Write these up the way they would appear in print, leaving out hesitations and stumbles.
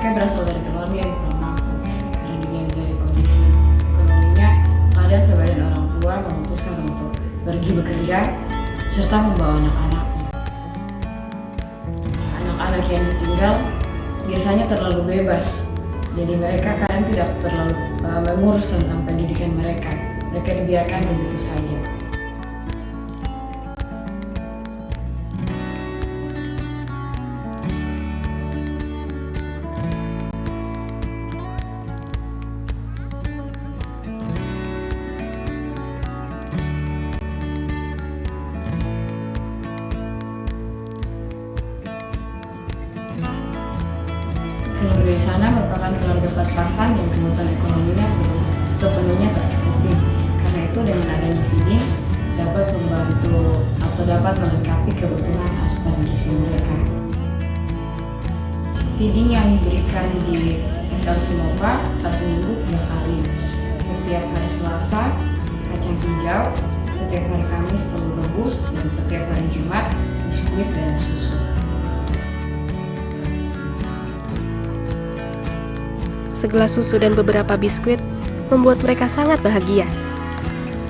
mereka berasal dari keluarga yang kurang mampu karena dilihat dari kondisi ekonominya. Ada sebagian orang tua memutuskan untuk pergi bekerja serta membawa anak-anaknya. Anak-anak yang ditinggal biasanya terlalu bebas, jadi mereka kadang tidak terlalu mengurus tentang pendidikan mereka. Mereka dibiarkan begitu saja. Keluarga di sana merupakan keluarga pas-pasan yang kebutuhan ekonominya belum sepenuhnya tercukupi. Karena itu dengan adanya feeding dapat membantu atau dapat melengkapi kebutuhan asupan gizi mereka. Feeding yang diberikan di FLC MOPA 1 minggu 3 kali. Setiap hari Selasa kacang hijau, setiap hari Kamis telur rebus, dan setiap hari Jumat biskuit dan susu. Segelas susu dan beberapa biskuit membuat mereka sangat bahagia.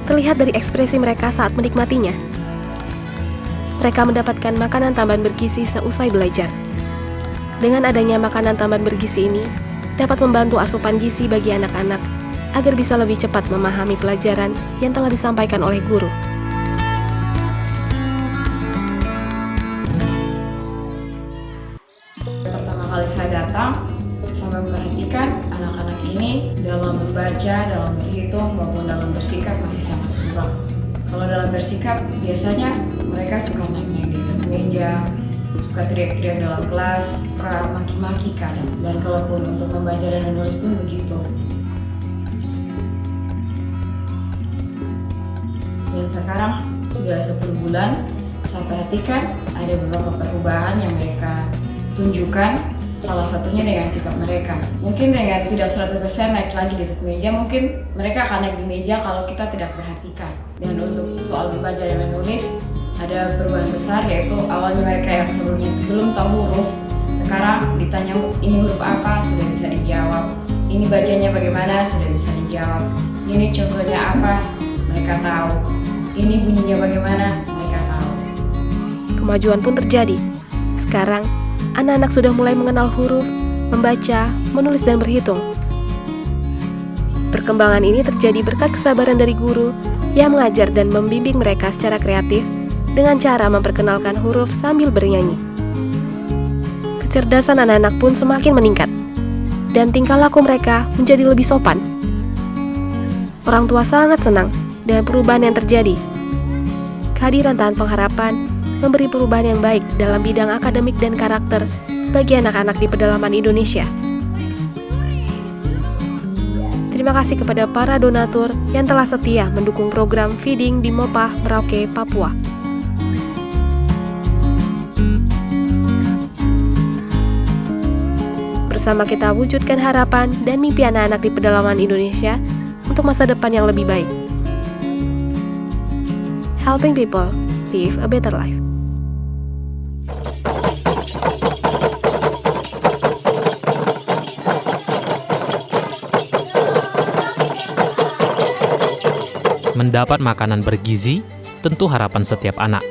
Terlihat dari ekspresi mereka saat menikmatinya. Mereka mendapatkan makanan tambahan bergizi seusai belajar. Dengan adanya makanan tambahan bergizi ini, dapat membantu asupan gizi bagi anak-anak agar bisa lebih cepat memahami pelajaran yang telah disampaikan oleh guru. Pertama kali saya datang, saya memperhatikan anak-anak ini dalam membaca, dalam berhitung, maupun dalam bersikap masih sangat kurang. Kalau dalam bersikap, biasanya mereka suka naik-naik di atas meja, suka teriak-teriak dalam kelas, suka maki-maki kadang. Dan kalaupun untuk membaca dan menulis pun begitu. Dan sekarang sudah 10 bulan, saya perhatikan ada beberapa perubahan yang mereka tunjukkan. Salah satunya dengan sikap mereka. Mungkin dengan tidak 100% naik lagi di atas meja, mungkin mereka akan naik di meja kalau kita tidak perhatikan. Dan untuk soal membaca dan menulis, ada perubahan besar, yaitu awalnya mereka yang sebelumnya belum tahu huruf, sekarang ditanya ini huruf apa, sudah bisa dijawab. Ini bacanya bagaimana, sudah bisa dijawab. Ini contohnya apa, mereka tahu. Ini bunyinya bagaimana, mereka tahu. Kemajuan pun terjadi. Sekarang, anak-anak sudah mulai mengenal huruf, membaca, menulis, dan berhitung. Perkembangan ini terjadi berkat kesabaran dari guru yang mengajar dan membimbing mereka secara kreatif dengan cara memperkenalkan huruf sambil bernyanyi. Kecerdasan anak-anak pun semakin meningkat, dan tingkah laku mereka menjadi lebih sopan. Orang tua sangat senang dengan perubahan yang terjadi. Kehadiran Tahan Pengharapan memberi perubahan yang baik dalam bidang akademik dan karakter bagi anak-anak di pedalaman Indonesia. Terima kasih kepada para donatur yang telah setia mendukung program feeding di MOPA Merauke, Papua. Bersama kita wujudkan harapan dan mimpi anak-anak di pedalaman Indonesia untuk masa depan yang lebih baik. Helping people live a better life. Mendapat makanan bergizi tentu harapan setiap anak.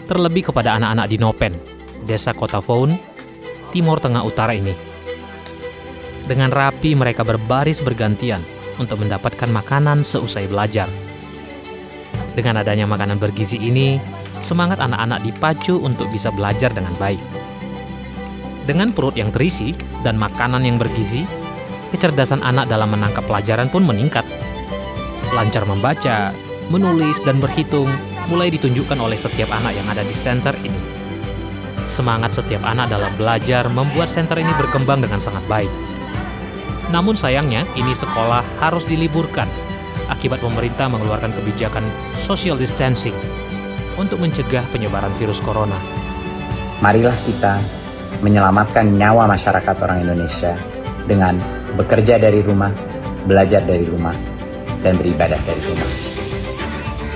Terlebih kepada anak-anak di Nopen, Desa Kota Foun, Timur Tengah Utara ini. Dengan rapi mereka berbaris bergantian untuk mendapatkan makanan seusai belajar. Dengan adanya makanan bergizi ini, semangat anak-anak dipacu untuk bisa belajar dengan baik. Dengan perut yang terisi dan makanan yang bergizi, kecerdasan anak dalam menangkap pelajaran pun meningkat. Lancar membaca, menulis, dan berhitung mulai ditunjukkan oleh setiap anak yang ada di center ini. Semangat setiap anak dalam belajar membuat center ini berkembang dengan sangat baik. Namun sayangnya, ini sekolah harus diliburkan akibat pemerintah mengeluarkan kebijakan social distancing untuk mencegah penyebaran virus corona. Marilah kita menyelamatkan nyawa masyarakat orang Indonesia dengan bekerja dari rumah, belajar dari rumah, dan beribadah dari rumah.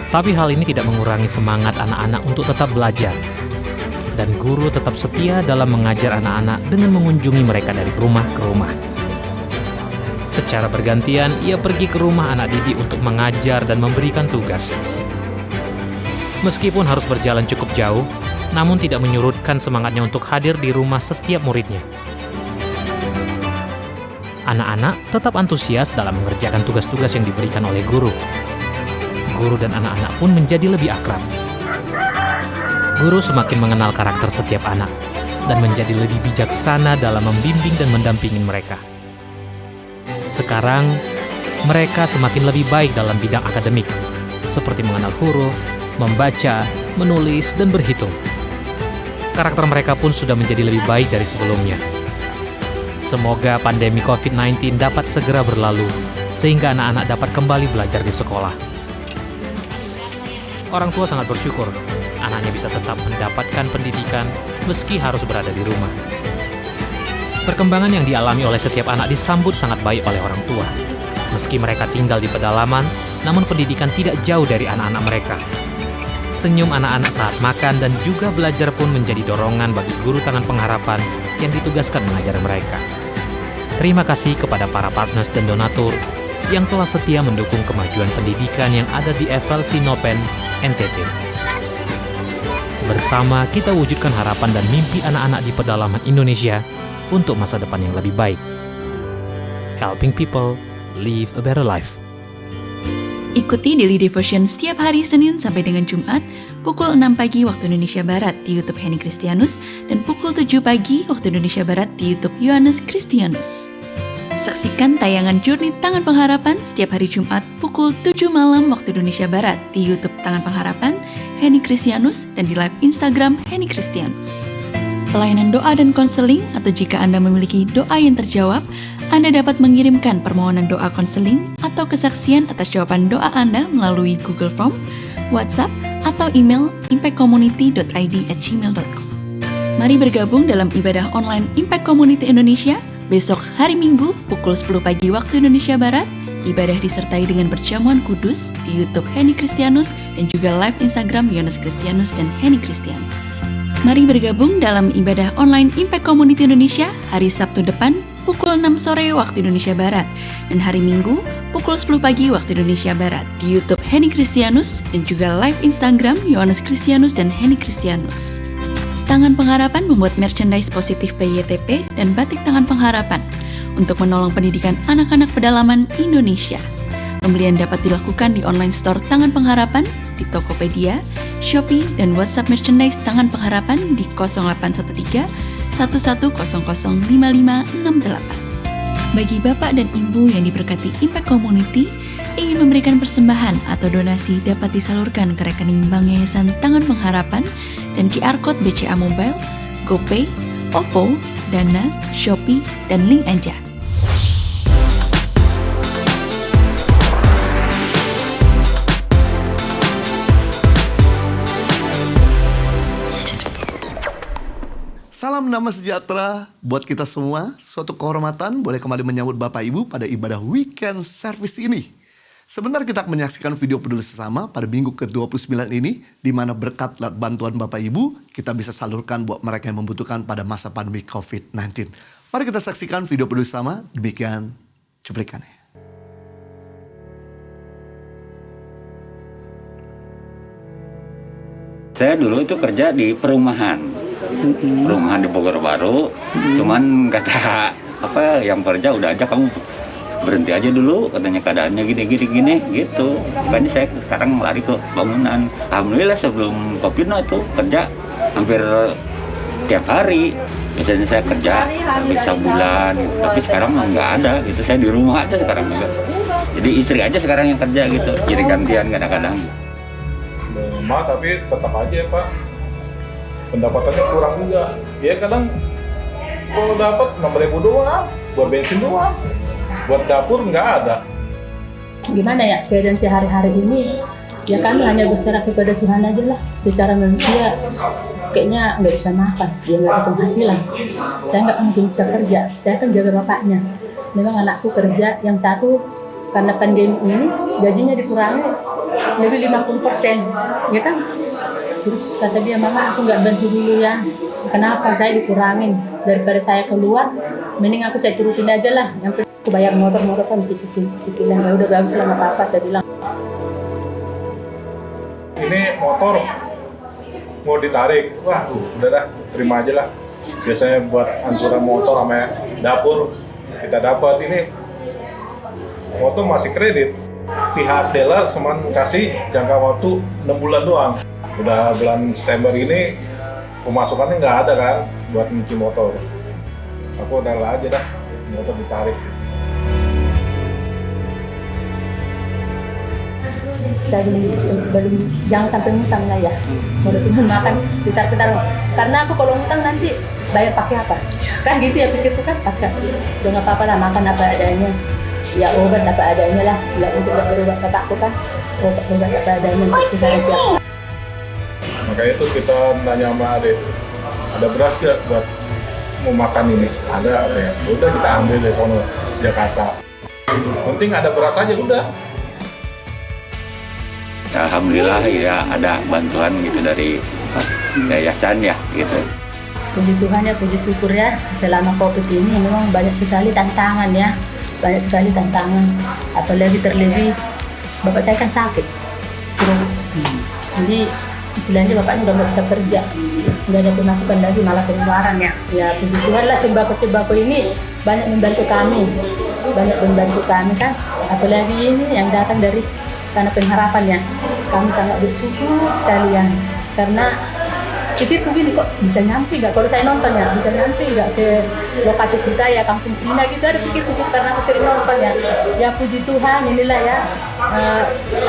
Tapi hal ini tidak mengurangi semangat anak-anak untuk tetap belajar. dan guru tetap setia dalam mengajar anak-anak dengan mengunjungi mereka dari rumah ke rumah. Secara bergantian, ia pergi ke rumah anak didik untuk mengajar dan memberikan tugas. Meskipun harus berjalan cukup jauh, namun tidak menyurutkan semangatnya untuk hadir di rumah setiap muridnya. Anak-anak tetap antusias dalam mengerjakan tugas-tugas yang diberikan oleh guru. Guru dan anak-anak pun menjadi lebih akrab. Guru semakin mengenal karakter setiap anak dan menjadi lebih bijaksana dalam membimbing dan mendampingi mereka. Sekarang, mereka semakin lebih baik dalam bidang akademik, seperti mengenal huruf, membaca, menulis, dan berhitung. Karakter mereka pun sudah menjadi lebih baik dari sebelumnya. Semoga pandemi COVID-19 dapat segera berlalu, sehingga anak-anak dapat kembali belajar di sekolah. Orang tua sangat bersyukur, anaknya bisa tetap mendapatkan pendidikan meski harus berada di rumah. Perkembangan yang dialami oleh setiap anak disambut sangat baik oleh orang tua. Meski mereka tinggal di pedalaman, namun pendidikan tidak jauh dari anak-anak mereka. Senyum anak-anak saat makan dan juga belajar pun menjadi dorongan bagi guru Tangan Pengharapan yang ditugaskan mengajar mereka. Terima kasih kepada para partners dan donatur yang telah setia mendukung kemajuan pendidikan yang ada di FLC Nopen, NTT. Bersama kita wujudkan harapan dan mimpi anak-anak di pedalaman Indonesia untuk masa depan yang lebih baik. Helping people live a better life. Ikuti Daily Devotion setiap hari Senin sampai dengan Jumat pukul 6 pagi waktu Indonesia Barat di YouTube Henny Kristianus dan pukul 7 pagi waktu Indonesia Barat di YouTube Yohanes Kristianus. Saksikan tayangan Journey Tangan Pengharapan setiap hari Jumat pukul 7 malam waktu Indonesia Barat di YouTube Tangan Pengharapan Henny Kristianus dan di live Instagram Henny Kristianus. Pelayanan doa dan konseling atau jika Anda memiliki doa yang terjawab, Anda dapat mengirimkan permohonan doa konseling atau kesaksian atas jawaban doa Anda melalui Google Form, WhatsApp, atau email impactcommunity.id@gmail.com. Mari bergabung dalam ibadah online Impact Community Indonesia besok hari Minggu pukul 10 pagi waktu Indonesia Barat. Ibadah disertai dengan perjamuan kudus di YouTube Henny Kristianus dan juga live Instagram Yohanes Kristianus dan Henny Kristianus. Mari bergabung dalam ibadah online Impact Community Indonesia hari Sabtu depan pukul 6 sore waktu Indonesia Barat dan hari Minggu pukul 10 pagi waktu Indonesia Barat di YouTube Henny Kristianus dan juga live Instagram Yohanes Kristianus dan Henny Kristianus. Tangan Pengharapan membuat merchandise positif PYTP dan batik Tangan Pengharapan untuk menolong pendidikan anak-anak pedalaman Indonesia. Pembelian dapat dilakukan di online store Tangan Pengharapan, di Tokopedia, Shopee, dan WhatsApp merchandise Tangan Pengharapan di 0813 11005568. Bagi Bapak dan Ibu yang diberkati Impact Community, ingin memberikan persembahan atau donasi dapat disalurkan ke rekening Bank Yayasan Tangan Pengharapan dan QR Code BCA Mobile, GoPay, OVO, Dana, Shopee, dan link aja. Salam damai sejahtera buat kita semua. Suatu kehormatan boleh kembali menyambut Bapak Ibu pada ibadah weekend service ini. Sebentar kita akan menyaksikan video peduli sesama pada minggu ke-29 ini, di mana berkat bantuan Bapak Ibu kita bisa salurkan buat mereka yang membutuhkan pada masa pandemi COVID-19. Mari kita saksikan video peduli sesama, demikian cuplikannya. Saya dulu itu kerja di perumahan di Bogor Baru. Cuman kata yang kerja udah aja kamu berhenti aja dulu, katanya keadaannya gini gitu. Makanya saya sekarang lari ke bangunan. Alhamdulillah sebelum COVID itu kerja hampir tiap hari. Biasanya saya kerja bisa bulan, tapi sekarang nggak ada gitu. Saya di rumah aja sekarang juga. Jadi istri aja sekarang yang kerja gitu. Jadi gantian kadang-kadang. Rumah tapi tetap aja ya Pak, pendapatannya kurang juga. Ya kadang kalau dapat 6.000 doang, buat bensin doang, buat dapur nggak ada. Gimana ya keadaan sehari-hari ini? Ya kami hanya berserah kepada Tuhan aja lah. Secara manusia kayaknya nggak bisa makan, ya nggak ada penghasilan. Saya nggak mungkin bisa kerja. Saya kan jaga bapaknya. Memang anakku kerja, yang satu karena pandemi ini gajinya dikurangi lebih 50%, ya kan? Terus kata dia, mama aku nggak bantu dulu ya. Kenapa? Saya dikurangin. Daripada saya keluar, mending saya turutin aja lah. Yang penting aku bayar motor kan mesti cicilan. Ya udah bagus lah, nggak apa-apa, saya bilang. Ini motor mau ditarik, wah udah dah, terima aja lah. Biasanya buat angsuran motor sama dapur kita dapat. Ini motor masih kredit, pihak dealer cuma kasih jangka waktu 6 bulan doang. Udah bulan September ini pemasukannya nggak ada kan buat nyuci motor. Aku udah lah aja dah, motor ditarik. Saya belum jangan sampai ngutang lah ya. Kalau cuma makan pitar-pitar. Karena aku kalau ngutang nanti bayar pakai apa? Kan gitu ya pikirku kan, pakai. Udah nggak apa-apa lah, makan apa adanya. Ya obat apa adanya lah. Ya untuk berobat bapakku kan, obat apa adanya. Makanya itu kita nanya sama Ade, ada beras gak buat mau makan ini? Ada ya. Udah kita ambil dari sono Jakarta. Penting ada beras aja udah. Alhamdulillah ya ada bantuan gitu dari yayasan ya gitu. Puji Tuhan ya, puji syukur ya. Selama COVID ini memang banyak sekali tantangan ya. Banyak sekali tantangan. Apalagi terlebih bapak saya kan sakit, stroke. Jadi istilahnya bapaknya udah nggak bisa kerja, nggak ada pemasukan lagi, malah pengeluaran ya. Ya puji Tuhan lah, sembako ini banyak membantu kami kan. Apalagi ini yang datang dari Tanah Pengharapan ya. Kami sangat bersyukur sekali ya, karena pikirku gini, kok bisa nyampe nggak kalau saya nonton ya, bisa nyampe nggak ke lokasi kita ya, kampung Cina gitu, ada pikirku gitu, karena aku sering nonton ya. Ya puji Tuhan, inilah ya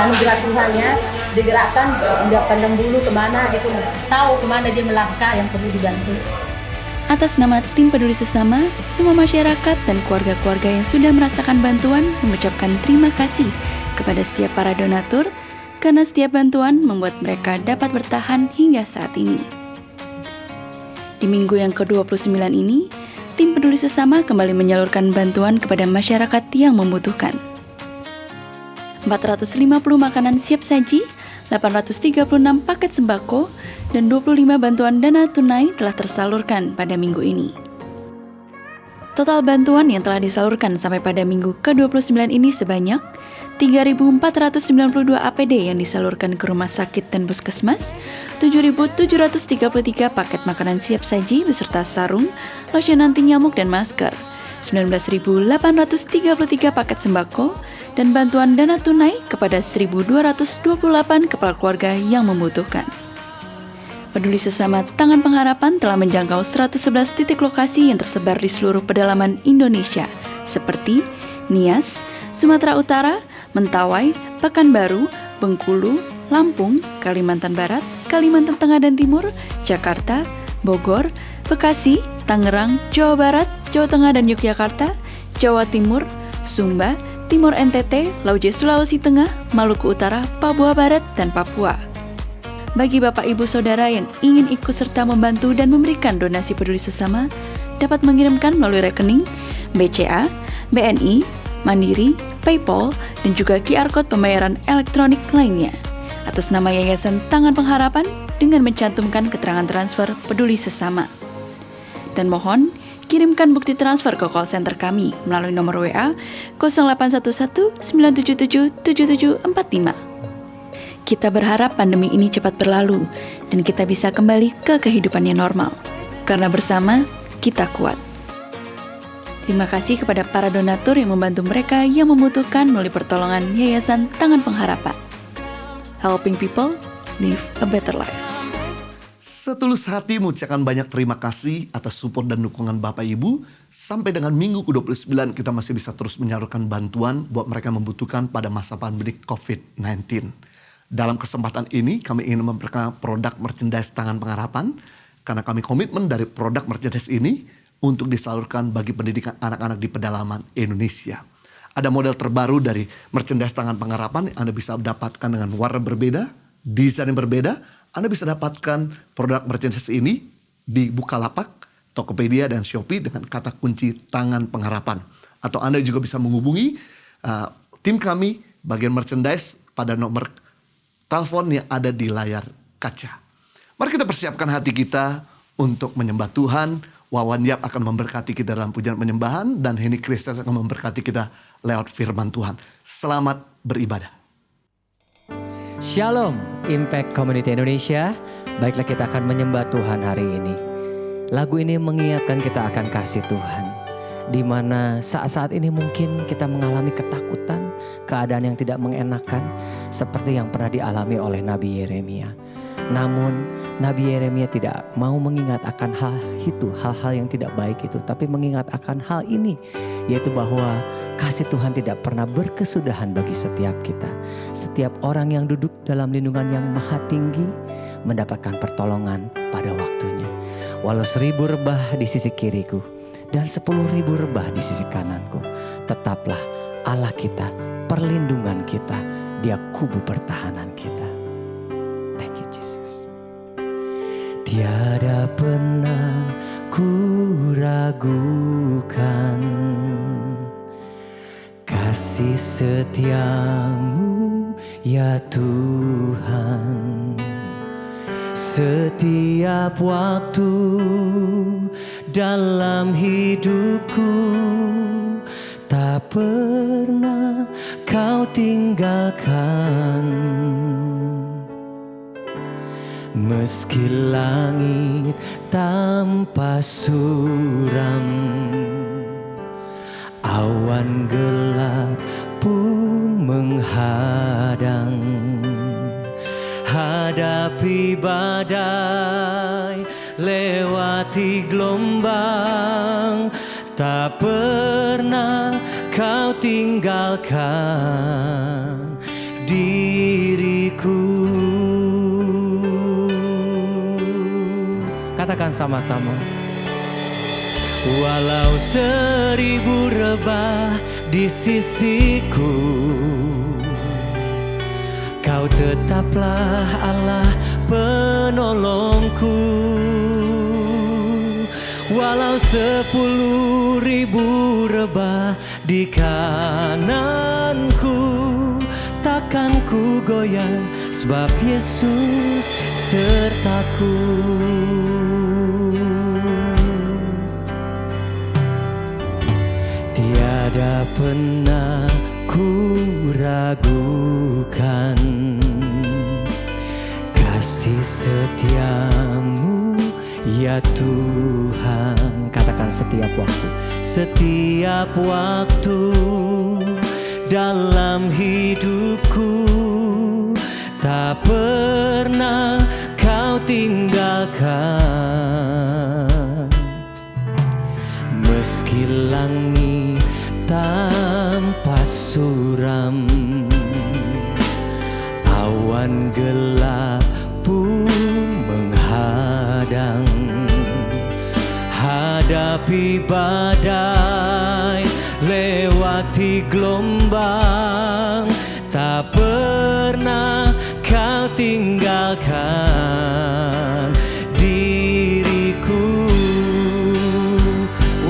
anugerah Tuhan ya, digerakkan nggak pandang bulu kemana gitu, tahu kemana dia melangkah yang perlu dibantu. Atas nama Tim Peduli Sesama, semua masyarakat dan keluarga-keluarga yang sudah merasakan bantuan mengucapkan terima kasih kepada setiap para donatur, karena setiap bantuan membuat mereka dapat bertahan hingga saat ini. Di minggu yang ke-29 ini, Tim Peduli Sesama kembali menyalurkan bantuan kepada masyarakat yang membutuhkan. 450 makanan siap saji, 836 paket sembako, dan 25 bantuan dana tunai telah tersalurkan pada minggu ini. Total bantuan yang telah disalurkan sampai pada minggu ke-29 ini sebanyak 3.492 APD yang disalurkan ke rumah sakit dan puskesmas, 7.733 paket makanan siap saji beserta sarung, lotion anti nyamuk dan masker, 19.833 paket sembako, dan bantuan dana tunai kepada 1.228 kepala keluarga yang membutuhkan. Peduli Sesama Tangan Pengharapan telah menjangkau 111 titik lokasi yang tersebar di seluruh pedalaman Indonesia, seperti Nias, Sumatera Utara, Mentawai, Pekanbaru, Bengkulu, Lampung, Kalimantan Barat, Kalimantan Tengah dan Timur, Jakarta, Bogor, Bekasi, Tangerang, Jawa Barat, Jawa Tengah dan Yogyakarta, Jawa Timur, Sumba, Timur NTT, Lauja Sulawesi Tengah, Maluku Utara, Papua Barat, dan Papua. Bagi Bapak Ibu Saudara yang ingin ikut serta membantu dan memberikan donasi peduli sesama, dapat mengirimkan melalui rekening BCA, BNI, Mandiri, PayPal, dan juga QR Code pembayaran elektronik lainnya atas nama Yayasan Tangan Pengharapan dengan mencantumkan keterangan transfer peduli sesama. Dan mohon kirimkan bukti transfer ke call center kami melalui nomor WA 0811 977 7745. Kita berharap pandemi ini cepat berlalu dan kita bisa kembali ke kehidupan yang normal. Karena bersama, kita kuat. Terima kasih kepada para donatur yang membantu mereka yang membutuhkan melalui pertolongan Yayasan Tangan Pengharapan. Helping people live a better life. Setulus hati mengucapkan banyak terima kasih atas support dan dukungan Bapak Ibu. Sampai dengan minggu ke-29 kita masih bisa terus menyalurkan bantuan buat mereka yang membutuhkan pada masa pandemi COVID-19. Dalam kesempatan ini kami ingin memperkenalkan produk merchandise Tangan Pengharapan karena kami komitmen dari produk merchandise ini untuk disalurkan bagi pendidikan anak-anak di pedalaman Indonesia. Ada model terbaru dari merchandise Tangan Pengharapan yang Anda bisa dapatkan dengan warna berbeda, desain yang berbeda. Anda bisa dapatkan produk merchandise ini di Bukalapak, Tokopedia, dan Shopee dengan kata kunci Tangan Pengharapan. Atau Anda juga bisa menghubungi tim kami bagian merchandise pada nomor telepon yang ada di layar kaca. Mari kita persiapkan hati kita untuk menyembah Tuhan. Wawan Yap akan memberkati kita dalam pujian penyembahan, dan Henny Kristen akan memberkati kita lewat firman Tuhan. Selamat beribadah. Shalom, Impact Community Indonesia. Baiklah, kita akan menyembah Tuhan hari ini. Lagu ini mengingatkan kita akan kasih Tuhan, di mana saat-saat ini mungkin kita mengalami ketakutan, keadaan yang tidak mengenakan, seperti yang pernah dialami oleh Nabi Yeremia. Namun Nabi Yeremia tidak mau mengingat akan hal-hal yang tidak baik itu, tapi mengingat akan hal ini, yaitu bahwa kasih Tuhan tidak pernah berkesudahan bagi setiap kita. Setiap orang yang duduk dalam lindungan yang maha tinggi mendapatkan pertolongan pada waktunya. Walau 1000 rebah di sisi kiriku dan 10.000 rebah di sisi kananku, tetaplah Allah kita, perlindungan kita, Dia kubu pertahanan kita. Thank you Jesus. Tiada pernah ku ragukan kasih setiamu ya Tuhan. Setiap waktu dalam hidupku tak pernah kau tinggalkan. Meski langit tanpa suram, awan gelap pun menghadang. Hadapi badai, lewati gelombang, tak pernah kau tinggalkan diriku. Katakan sama-sama. Walau 1000 rebah di sisiku, Kau tetaplah Allah penolongku. Walau 10.000 rebah di kananku, takkan ku goyah, sebab Yesus sertaku. Tiada pernah ku ragukan kasih setiamu ya Tuhan. Katakan setiap waktu, setiap waktu dalam hidupku, tak pernah kau tinggalkan. Meski langit tanpa suram, awan gelap pun menghadang. Hadapi badai, lewati gelombang, tak pernah kau tinggalkan diriku.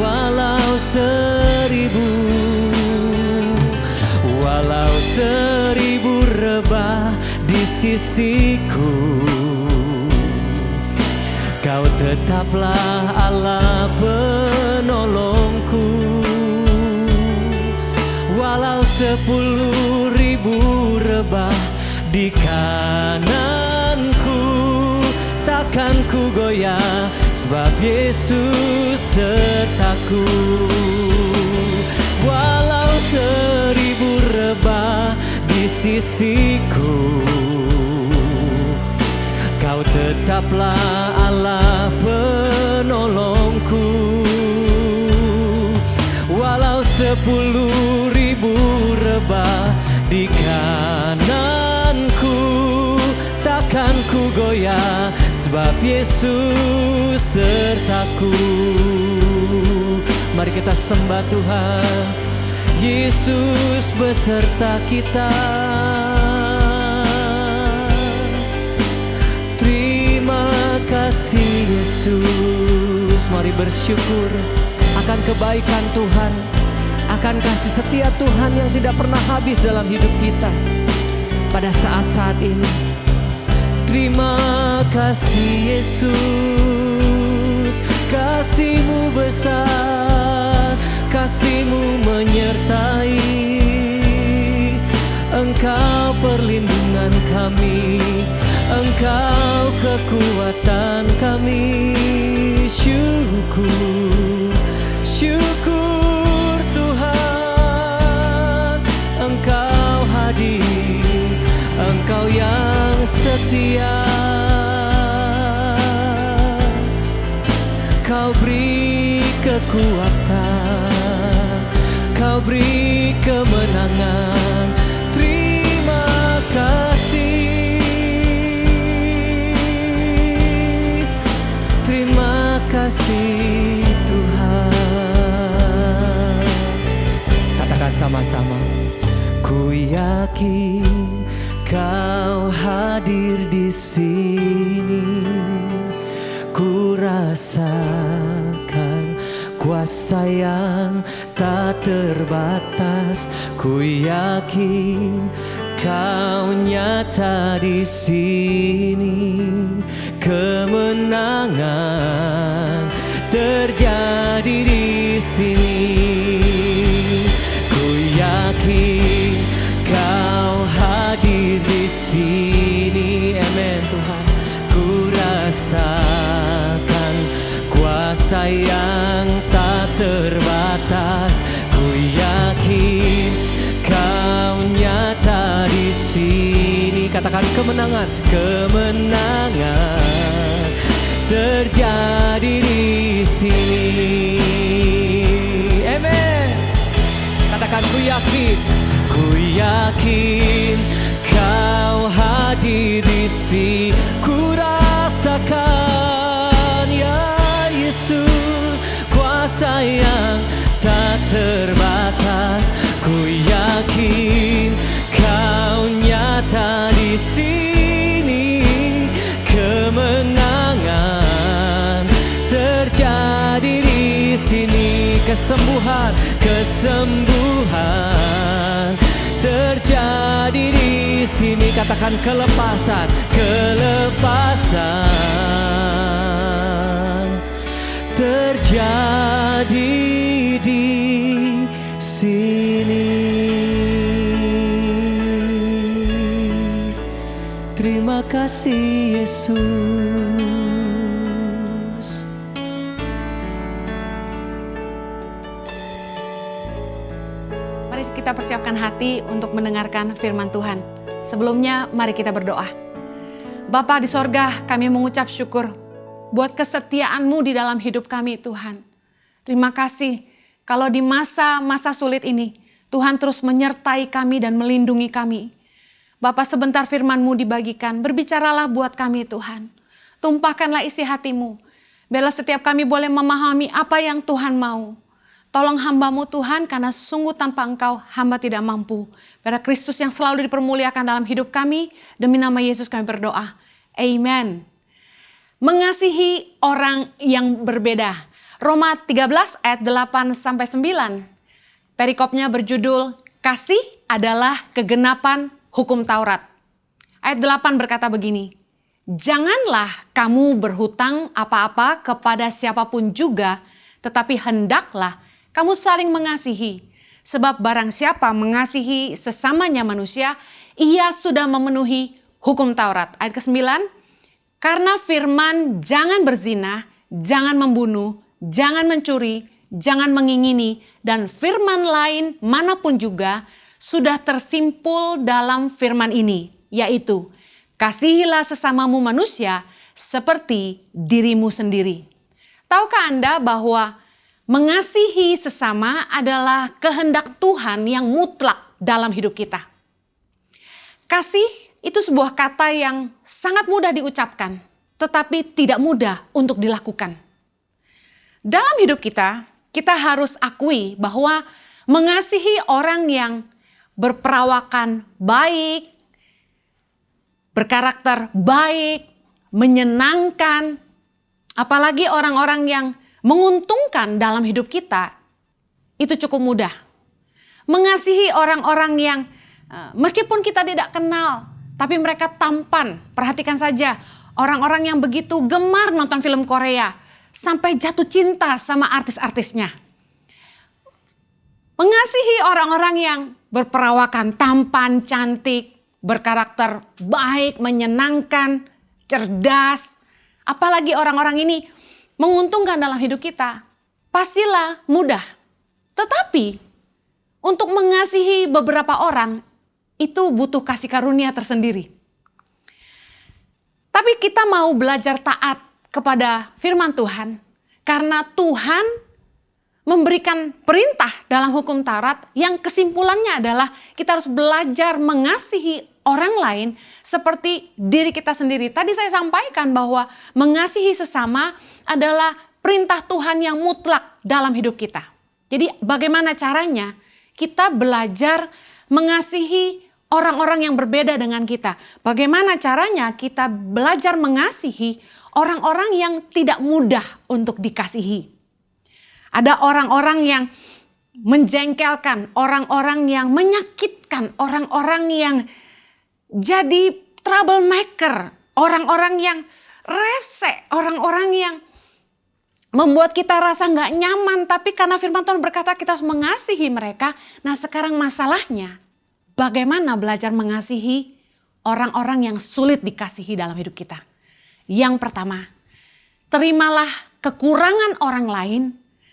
Walau 1000 rebah di sisiku, Kau tetaplah Allah penolongku. Walau 10.000 rebah di kananku, takkan ku goyah, sebab Yesus sertaku. Walau 1000 rebah di sisiku, Kau tetaplah Allah penolongku. Walau 10.000 rebah di kananku, takkan ku goyah, sebab Yesus sertaku. Mari kita sembah Tuhan. Yesus beserta kita. Terima kasih Yesus. Mari bersyukur akan kebaikan Tuhan, akan kasih setia Tuhan yang tidak pernah habis dalam hidup kita pada saat-saat ini. Terima kasih Yesus, kasih-Mu besar, kasih-Mu menyertai. Engkau perlindungan kami, Engkau kekuatan kami. Syukur, syukur Tuhan, Engkau hadir, Engkau yang setia. Kau beri kekuatan, Kau beri kemenangan. Terima kasih, terima kasih Tuhan. Katakan sama-sama. Ku yakin Kau hadir di sini. Ku rasakan kuasa yang tak terbatas. Ku yakin Kau nyata di sini. Kemenangan terjadi di sini. Ku yakin Kau hadir di sini. Amin Tuhan. Ku rasakan kuasa yang tak terbatas. Ku yakin Kau nyata di sini. Katakan kemenangan, kemenangan terjadi di sini. Amin. Katakan ku yakin Kau hadir di sini. Ku rasakan ya Yesus, kuasa yang tak terbatas. Ku yakin Kau nyata di sini. Kemenangan terjadi di sini. Kesembuhan, kesembuhan terjadi di sini. Katakan kelepasan, kelepasan terjadi di sini. Terima kasih Yesus. Mari kita persiapkan hati untuk mendengarkan firman Tuhan. Sebelumnya, mari kita berdoa. Bapa di sorga, kami mengucap syukur buat kesetiaan-Mu di dalam hidup kami, Tuhan. Terima kasih kalau di masa-masa sulit ini, Tuhan terus menyertai kami dan melindungi kami. Bapa, sebentar firman-Mu dibagikan, berbicaralah buat kami, Tuhan. Tumpahkanlah isi hati-Mu, biarlah setiap kami boleh memahami apa yang Tuhan mau. Tolong hamba-Mu Tuhan, karena sungguh tanpa Engkau hamba tidak mampu. Biar Kristus yang selalu dipermuliakan dalam hidup kami, demi nama Yesus kami berdoa. Amen. Mengasihi orang yang berbeda. Roma 13 ayat 8-9. Perikopnya berjudul, kasih adalah kegenapan hukum Taurat. Ayat 8 berkata begini, janganlah kamu berhutang apa-apa kepada siapapun juga, tetapi hendaklah kamu saling mengasihi. Sebab barang siapa mengasihi sesamanya manusia, ia sudah memenuhi hukum Taurat. Ayat ke-9, karena firman jangan berzina, jangan membunuh, jangan mencuri, jangan mengingini, dan firman lain manapun juga sudah tersimpul dalam firman ini, yaitu kasihilah sesamamu manusia seperti dirimu sendiri. Tahukah Anda bahwa mengasihi sesama adalah kehendak Tuhan yang mutlak dalam hidup kita? Kasih itu sebuah kata yang sangat mudah diucapkan, tetapi tidak mudah untuk dilakukan. Dalam hidup kita, kita harus akui bahwa mengasihi orang yang berperawakan baik, berkarakter baik, menyenangkan, apalagi orang-orang yang menguntungkan dalam hidup kita, itu cukup mudah. Mengasihi orang-orang yang meskipun kita tidak kenal, tapi mereka tampan. Perhatikan saja, orang-orang yang begitu gemar nonton film Korea, sampai jatuh cinta sama artis-artisnya. Mengasihi orang-orang yang berperawakan, tampan, cantik, berkarakter baik, menyenangkan, cerdas. Apalagi orang-orang ini menguntungkan dalam hidup kita, pastilah mudah. Tetapi untuk mengasihi beberapa orang itu butuh kasih karunia tersendiri. Tapi kita mau belajar taat kepada firman Tuhan karena Tuhan memberikan perintah dalam hukum Taurat yang kesimpulannya adalah kita harus belajar mengasihi orang lain seperti diri kita sendiri. Tadi saya sampaikan bahwa mengasihi sesama adalah perintah Tuhan yang mutlak dalam hidup kita. Jadi bagaimana caranya kita belajar mengasihi orang-orang yang berbeda dengan kita? Bagaimana caranya kita belajar mengasihi orang-orang yang tidak mudah untuk dikasihi? Ada orang-orang yang menjengkelkan, orang-orang yang menyakitkan, orang-orang yang jadi troublemaker, orang-orang yang rese, orang-orang yang membuat kita rasa nggak nyaman. Tapi karena firman Tuhan berkata kita harus mengasihi mereka. Nah sekarang masalahnya bagaimana belajar mengasihi orang-orang yang sulit dikasihi dalam hidup kita. Yang pertama, terimalah kekurangan orang lain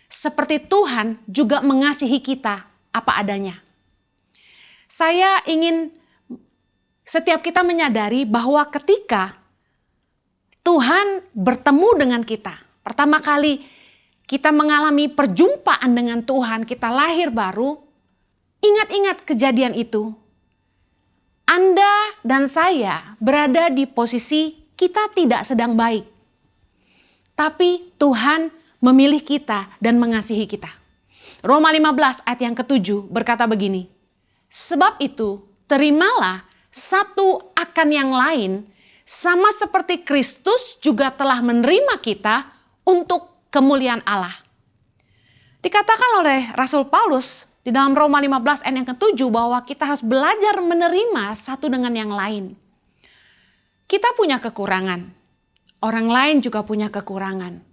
seperti Tuhan juga mengasihi kita apa adanya. Saya ingin setiap kita menyadari bahwa ketika Tuhan bertemu dengan kita, pertama kali kita mengalami perjumpaan dengan Tuhan, kita lahir baru, ingat-ingat kejadian itu. Anda dan saya berada di posisi kita tidak sedang baik. Tapi Tuhan memilih kita dan mengasihi kita. Roma 15 ayat yang ke-7 berkata begini. Sebab itu terimalah satu akan yang lain sama seperti Kristus juga telah menerima kita untuk kemuliaan Allah. Dikatakan oleh Rasul Paulus di dalam Roma 15 ayat yang ke-7 bahwa kita harus belajar menerima satu dengan yang lain. Kita punya kekurangan. Orang lain juga punya kekurangan.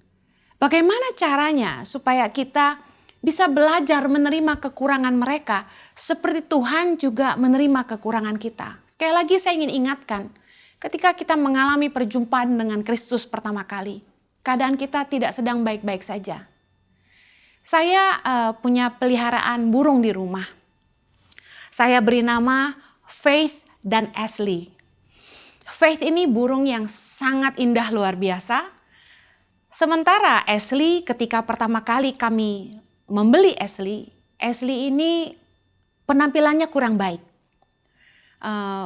Bagaimana caranya supaya kita bisa belajar menerima kekurangan mereka seperti Tuhan juga menerima kekurangan kita. Sekali lagi saya ingin ingatkan, ketika kita mengalami perjumpaan dengan Kristus pertama kali, keadaan kita tidak sedang baik-baik saja. Saya punya peliharaan burung di rumah. Saya beri nama Faith dan Ashley. Faith ini burung yang sangat indah luar biasa. Sementara Ashley ketika pertama kali kami membeli Ashley ini penampilannya kurang baik.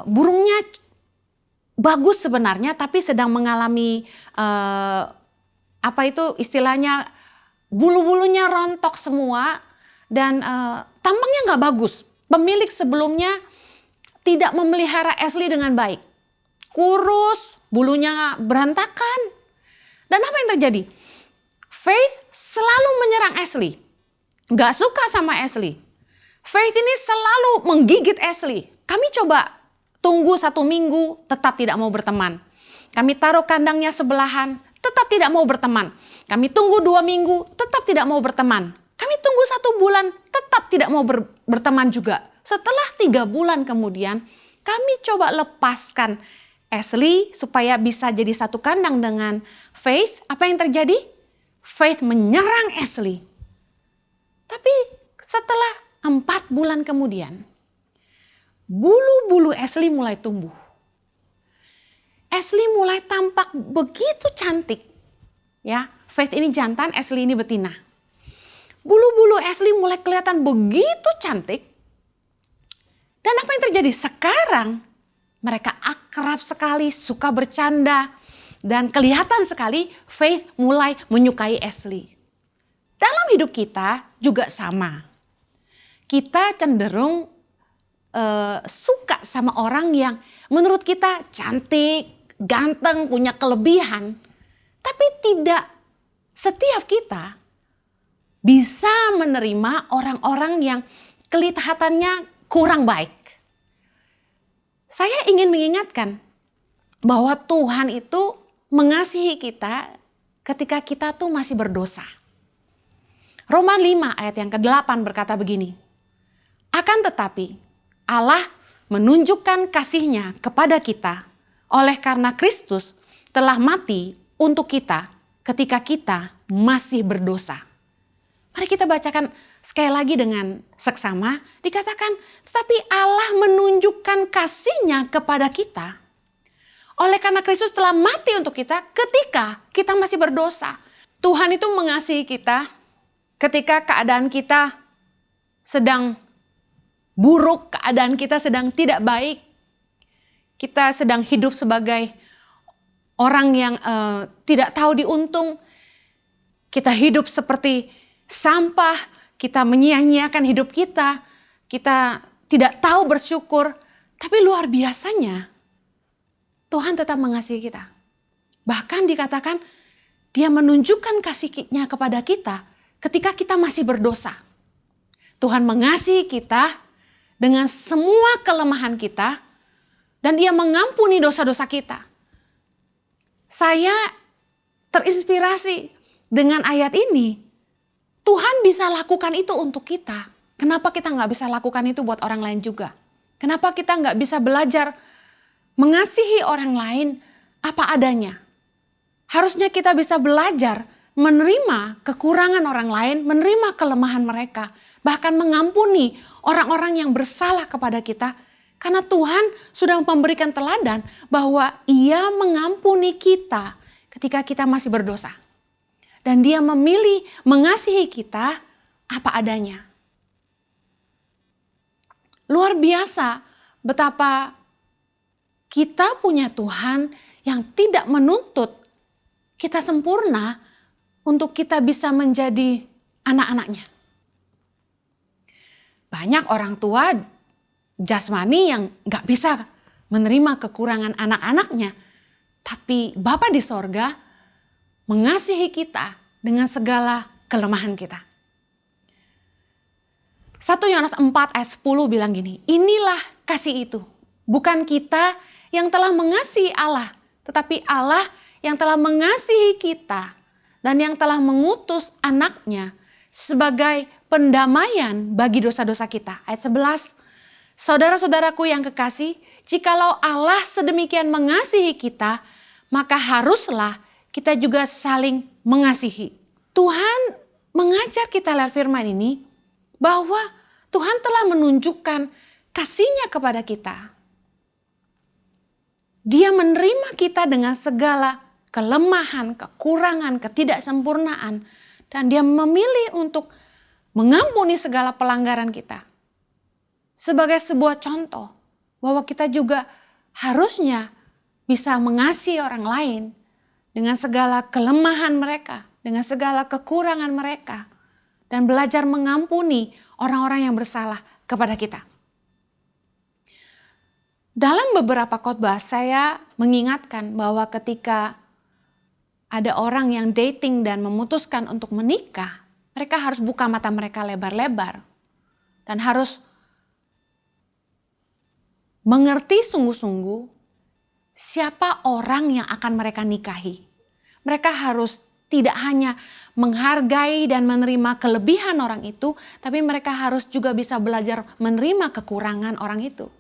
Burungnya bagus sebenarnya tapi sedang mengalami istilahnya bulu-bulunya rontok semua dan tampangnya nggak bagus. Pemilik sebelumnya tidak memelihara Ashley dengan baik. Kurus, bulunya berantakan. Dan apa yang terjadi? Faith selalu menyerang Ashley. Gak suka sama Ashley. Faith ini selalu menggigit Ashley. Kami coba tunggu 1 minggu, tetap tidak mau berteman. Kami taruh kandangnya sebelahan, tetap tidak mau berteman. Kami tunggu 2 minggu, tetap tidak mau berteman. Kami tunggu 1 bulan, tetap tidak mau berteman juga. Setelah 3 bulan kemudian, kami coba lepaskan Ashley supaya bisa jadi satu kandang dengan Faith. Apa yang terjadi? Faith menyerang Ashley. Tapi setelah 4 bulan kemudian, bulu-bulu Ashley mulai tumbuh. Ashley mulai tampak begitu cantik. Ya, Faith ini jantan, Ashley ini betina. Bulu-bulu Ashley mulai kelihatan begitu cantik. Dan apa yang terjadi? Sekarang mereka akrab sekali, suka bercanda. Dan kelihatan sekali Faith mulai menyukai Ashley. Dalam hidup kita juga sama. Kita cenderung suka sama orang yang menurut kita cantik, ganteng, punya kelebihan. Tapi tidak setiap kita bisa menerima orang-orang yang kelihatannya kurang baik. Saya ingin mengingatkan bahwa Tuhan itu mengasihi kita ketika kita tuh masih berdosa. Roma 5 ayat yang ke-8 berkata begini. Akan tetapi Allah menunjukkan kasih-Nya kepada kita oleh karena Kristus telah mati untuk kita ketika kita masih berdosa. Mari kita bacakan sekali lagi dengan seksama. Dikatakan, tetapi Allah menunjukkan kasih-Nya kepada kita oleh karena Kristus telah mati untuk kita ketika kita masih berdosa. Tuhan itu mengasihi kita ketika keadaan kita sedang buruk, keadaan kita sedang tidak baik. Kita sedang hidup sebagai orang yang tidak tahu diuntung. Kita hidup seperti sampah, kita menyia-nyiakan hidup kita. Kita tidak tahu bersyukur. Tapi luar biasanya Tuhan tetap mengasihi kita. Bahkan dikatakan Dia menunjukkan kasih-Nya kepada kita ketika kita masih berdosa. Tuhan mengasihi kita dengan semua kelemahan kita dan Dia mengampuni dosa-dosa kita. Saya terinspirasi dengan ayat ini. Tuhan bisa lakukan itu untuk kita. Kenapa kita nggak bisa lakukan itu buat orang lain juga? Kenapa kita nggak bisa belajar mengasihi orang lain apa adanya? Harusnya kita bisa belajar menerima kekurangan orang lain, menerima kelemahan mereka, bahkan mengampuni orang-orang yang bersalah kepada kita. Karena Tuhan sudah memberikan teladan bahwa Ia mengampuni kita ketika kita masih berdosa. Dan Dia memilih mengasihi kita apa adanya. Luar biasa betapa kita punya Tuhan yang tidak menuntut kita sempurna untuk kita bisa menjadi anak-anaknya. Banyak orang tua jasmani yang gak bisa menerima kekurangan anak-anaknya. Tapi Bapa di sorga mengasihi kita dengan segala kelemahan kita. 1 Yohanes 4 ayat 10 bilang gini, inilah kasih itu. Bukan kita yang telah mengasihi Allah, tetapi Allah yang telah mengasihi kita dan yang telah mengutus anaknya sebagai pendamaian bagi dosa-dosa kita. Ayat 11, saudara-saudaraku yang kekasih, jikalau Allah sedemikian mengasihi kita, maka haruslah kita juga saling mengasihi. Tuhan mengajak kita lihat firman ini bahwa Tuhan telah menunjukkan kasih-Nya kepada kita. Dia menerima kita dengan segala kelemahan, kekurangan, ketidaksempurnaan. Dan Dia memilih untuk mengampuni segala pelanggaran kita. Sebagai sebuah contoh bahwa kita juga harusnya bisa mengasihi orang lain dengan segala kelemahan mereka, dengan segala kekurangan mereka. Dan belajar mengampuni orang-orang yang bersalah kepada kita. Dalam beberapa khotbah saya mengingatkan bahwa ketika ada orang yang dating dan memutuskan untuk menikah, mereka harus buka mata mereka lebar-lebar dan harus mengerti sungguh-sungguh siapa orang yang akan mereka nikahi. Mereka harus tidak hanya menghargai dan menerima kelebihan orang itu, tapi mereka harus juga bisa belajar menerima kekurangan orang itu.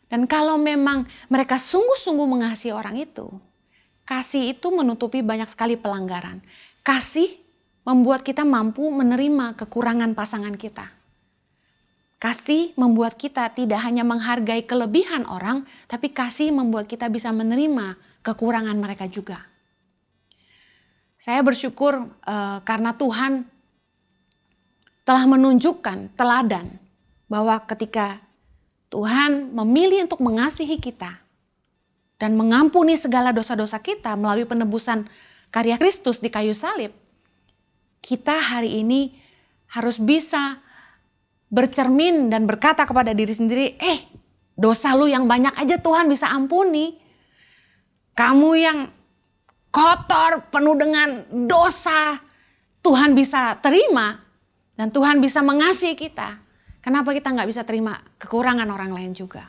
Dan kalau memang mereka sungguh-sungguh mengasihi orang itu, kasih itu menutupi banyak sekali pelanggaran. Kasih membuat kita mampu menerima kekurangan pasangan kita. Kasih membuat kita tidak hanya menghargai kelebihan orang, tapi kasih membuat kita bisa menerima kekurangan mereka juga. Saya bersyukur karena Tuhan telah menunjukkan teladan bahwa ketika Tuhan memilih untuk mengasihi kita dan mengampuni segala dosa-dosa kita melalui penebusan karya Kristus di kayu salib. Kita hari ini harus bisa bercermin dan berkata kepada diri sendiri, dosa lu yang banyak aja Tuhan bisa ampuni. Kamu yang kotor, penuh dengan dosa, Tuhan bisa terima dan Tuhan bisa mengasihi kita. Kenapa kita nggak bisa terima kekurangan orang lain juga?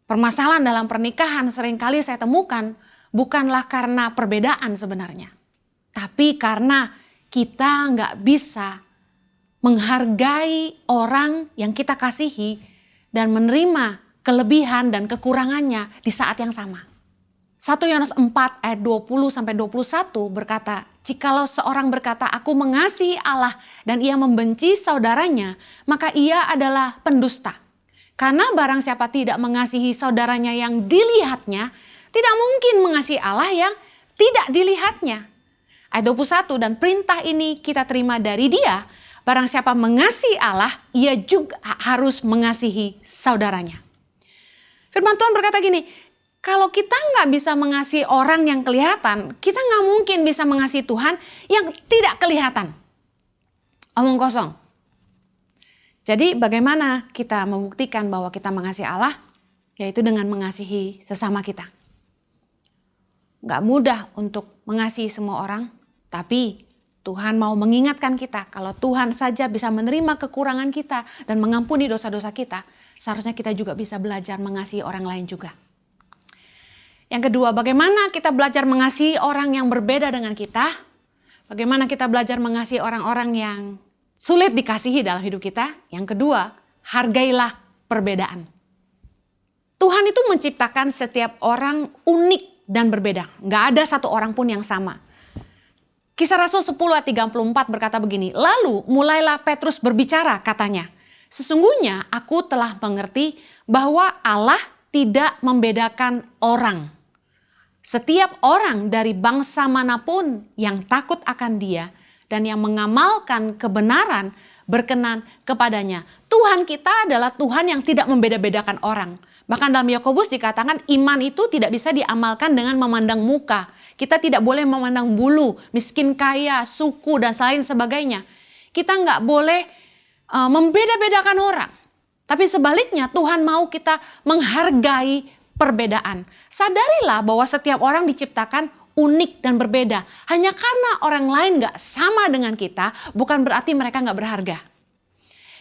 permasalahan dalam pernikahan seringkali saya temukan bukanlah karena perbedaan sebenarnya. Tapi karena kita nggak bisa menghargai orang yang kita kasihi dan menerima kelebihan dan kekurangannya di saat yang sama. 1 Yohanes 4 ayat 20-21 berkata, "Jikalau seorang berkata, aku mengasihi Allah dan ia membenci saudaranya, maka ia adalah pendusta. Karena barang siapa tidak mengasihi saudaranya yang dilihatnya, tidak mungkin mengasihi Allah yang tidak dilihatnya." Ayat 21, "Dan perintah ini kita terima dari Dia, barang siapa mengasihi Allah, ia juga harus mengasihi saudaranya." Firman Tuhan berkata gini, kalau kita nggak bisa mengasihi orang yang kelihatan, kita nggak mungkin bisa mengasihi Tuhan yang tidak kelihatan. Omong kosong. Jadi bagaimana kita membuktikan bahwa kita mengasihi Allah? Yaitu dengan mengasihi sesama kita. Nggak mudah untuk mengasihi semua orang, tapi Tuhan mau mengingatkan kita kalau Tuhan saja bisa menerima kekurangan kita dan mengampuni dosa-dosa kita, seharusnya kita juga bisa belajar mengasihi orang lain juga. Yang kedua, bagaimana kita belajar mengasihi orang yang berbeda dengan kita? Bagaimana kita belajar mengasihi orang-orang yang sulit dikasihi dalam hidup kita? Yang kedua, hargailah perbedaan. Tuhan itu menciptakan setiap orang unik dan berbeda. Nggak ada satu orang pun yang sama. Kisah Rasul 10 ayat 34 berkata begini, "Lalu mulailah Petrus berbicara," katanya, "Sesungguhnya aku telah mengerti bahwa Allah tidak membedakan orang. Setiap orang dari bangsa manapun yang takut akan Dia dan yang mengamalkan kebenaran berkenan kepadanya." Tuhan kita adalah Tuhan yang tidak membeda-bedakan orang. Bahkan dalam Yakobus dikatakan iman itu tidak bisa diamalkan dengan memandang muka. Kita tidak boleh memandang bulu, miskin kaya, suku dan lain sebagainya. Kita nggak boleh membeda-bedakan orang. Tapi sebaliknya Tuhan mau kita menghargai perbedaan. Sadarilah bahwa setiap orang diciptakan unik dan berbeda. Hanya karena orang lain nggak sama dengan kita, bukan berarti mereka nggak berharga.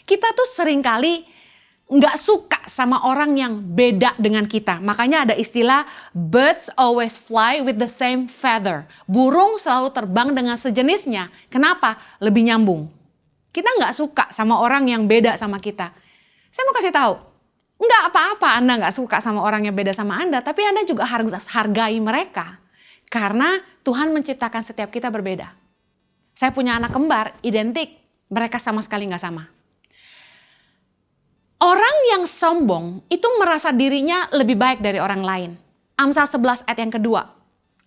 Kita tuh seringkali nggak suka sama orang yang beda dengan kita. Makanya ada istilah birds always fly with the same feather. Burung selalu terbang dengan sejenisnya. Kenapa? Lebih nyambung. Kita nggak suka sama orang yang beda sama kita. Saya mau kasih tahu, nggak apa-apa Anda nggak suka sama orang yang beda sama Anda, tapi Anda juga hargai mereka. Karena Tuhan menciptakan setiap kita berbeda. Saya punya anak kembar, identik. Mereka sama sekali nggak sama. Orang yang sombong itu merasa dirinya lebih baik dari orang lain. Amsal 11 ayat yang kedua.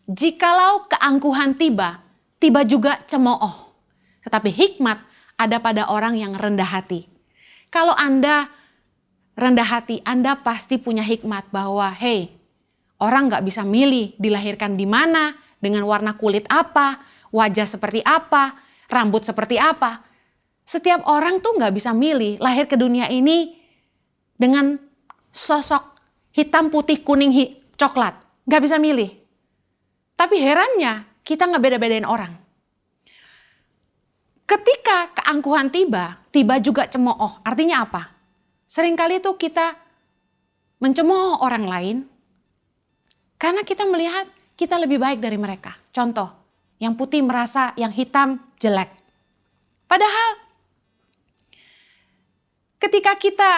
"Jikalau keangkuhan tiba, tiba juga cemooh. Tetapi hikmat ada pada orang yang rendah hati." Kalau Anda rendah hati, Anda pasti punya hikmat bahwa orang gak bisa milih dilahirkan di mana, dengan warna kulit apa, wajah seperti apa, rambut seperti apa. Setiap orang tuh gak bisa milih lahir ke dunia ini dengan sosok hitam, putih, kuning, coklat. Gak bisa milih. Tapi herannya kita gak beda-bedain orang. Ketika keangkuhan tiba, tiba juga cemooh. Artinya apa? Seringkali itu kita mencemooh orang lain karena kita melihat kita lebih baik dari mereka. Contoh, yang putih merasa yang hitam jelek. Padahal ketika kita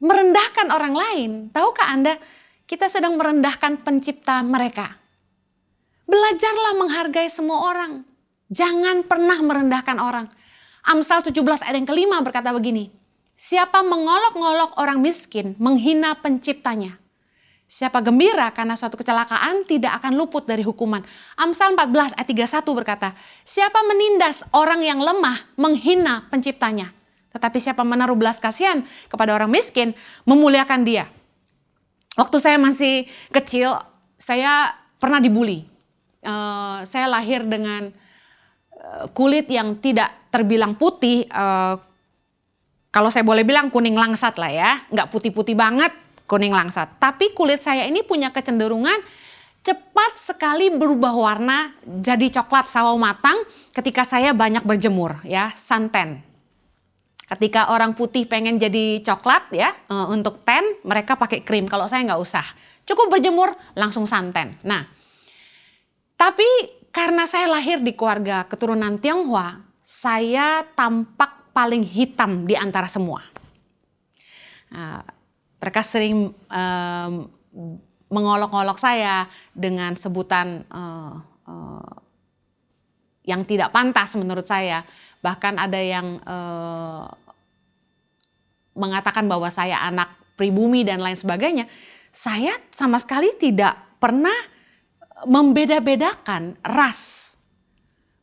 merendahkan orang lain, tahukah Anda, kita sedang merendahkan pencipta mereka. Belajarlah menghargai semua orang. Jangan pernah merendahkan orang. Amsal 17 ayat yang kelima berkata begini, "Siapa mengolok-ngolok orang miskin, menghina penciptanya. Siapa gembira karena suatu kecelakaan tidak akan luput dari hukuman." Amsal 14 ayat 31 berkata, "Siapa menindas orang yang lemah, menghina penciptanya. Tetapi siapa menaruh belas kasihan kepada orang miskin, memuliakan dia." Waktu saya masih kecil, saya pernah dibully. Saya lahir dengan kulit yang tidak terbilang putih. Kalau saya boleh bilang kuning langsat lah ya. Nggak putih-putih banget, kuning langsat. Tapi kulit saya ini punya kecenderungan cepat sekali berubah warna jadi coklat sawo matang ketika saya banyak berjemur, ya, suntan. Ketika orang putih pengen jadi coklat ya, untuk tan, mereka pakai krim. Kalau saya nggak usah. Cukup berjemur, langsung santan. Nah, tapi karena saya lahir di keluarga keturunan Tionghoa, saya tampak paling hitam di antara semua. Mereka sering mengolok-olok saya dengan sebutan yang tidak pantas menurut saya. Bahkan ada yang mengatakan bahwa saya anak pribumi dan lain sebagainya. Saya sama sekali tidak pernah membeda-bedakan ras.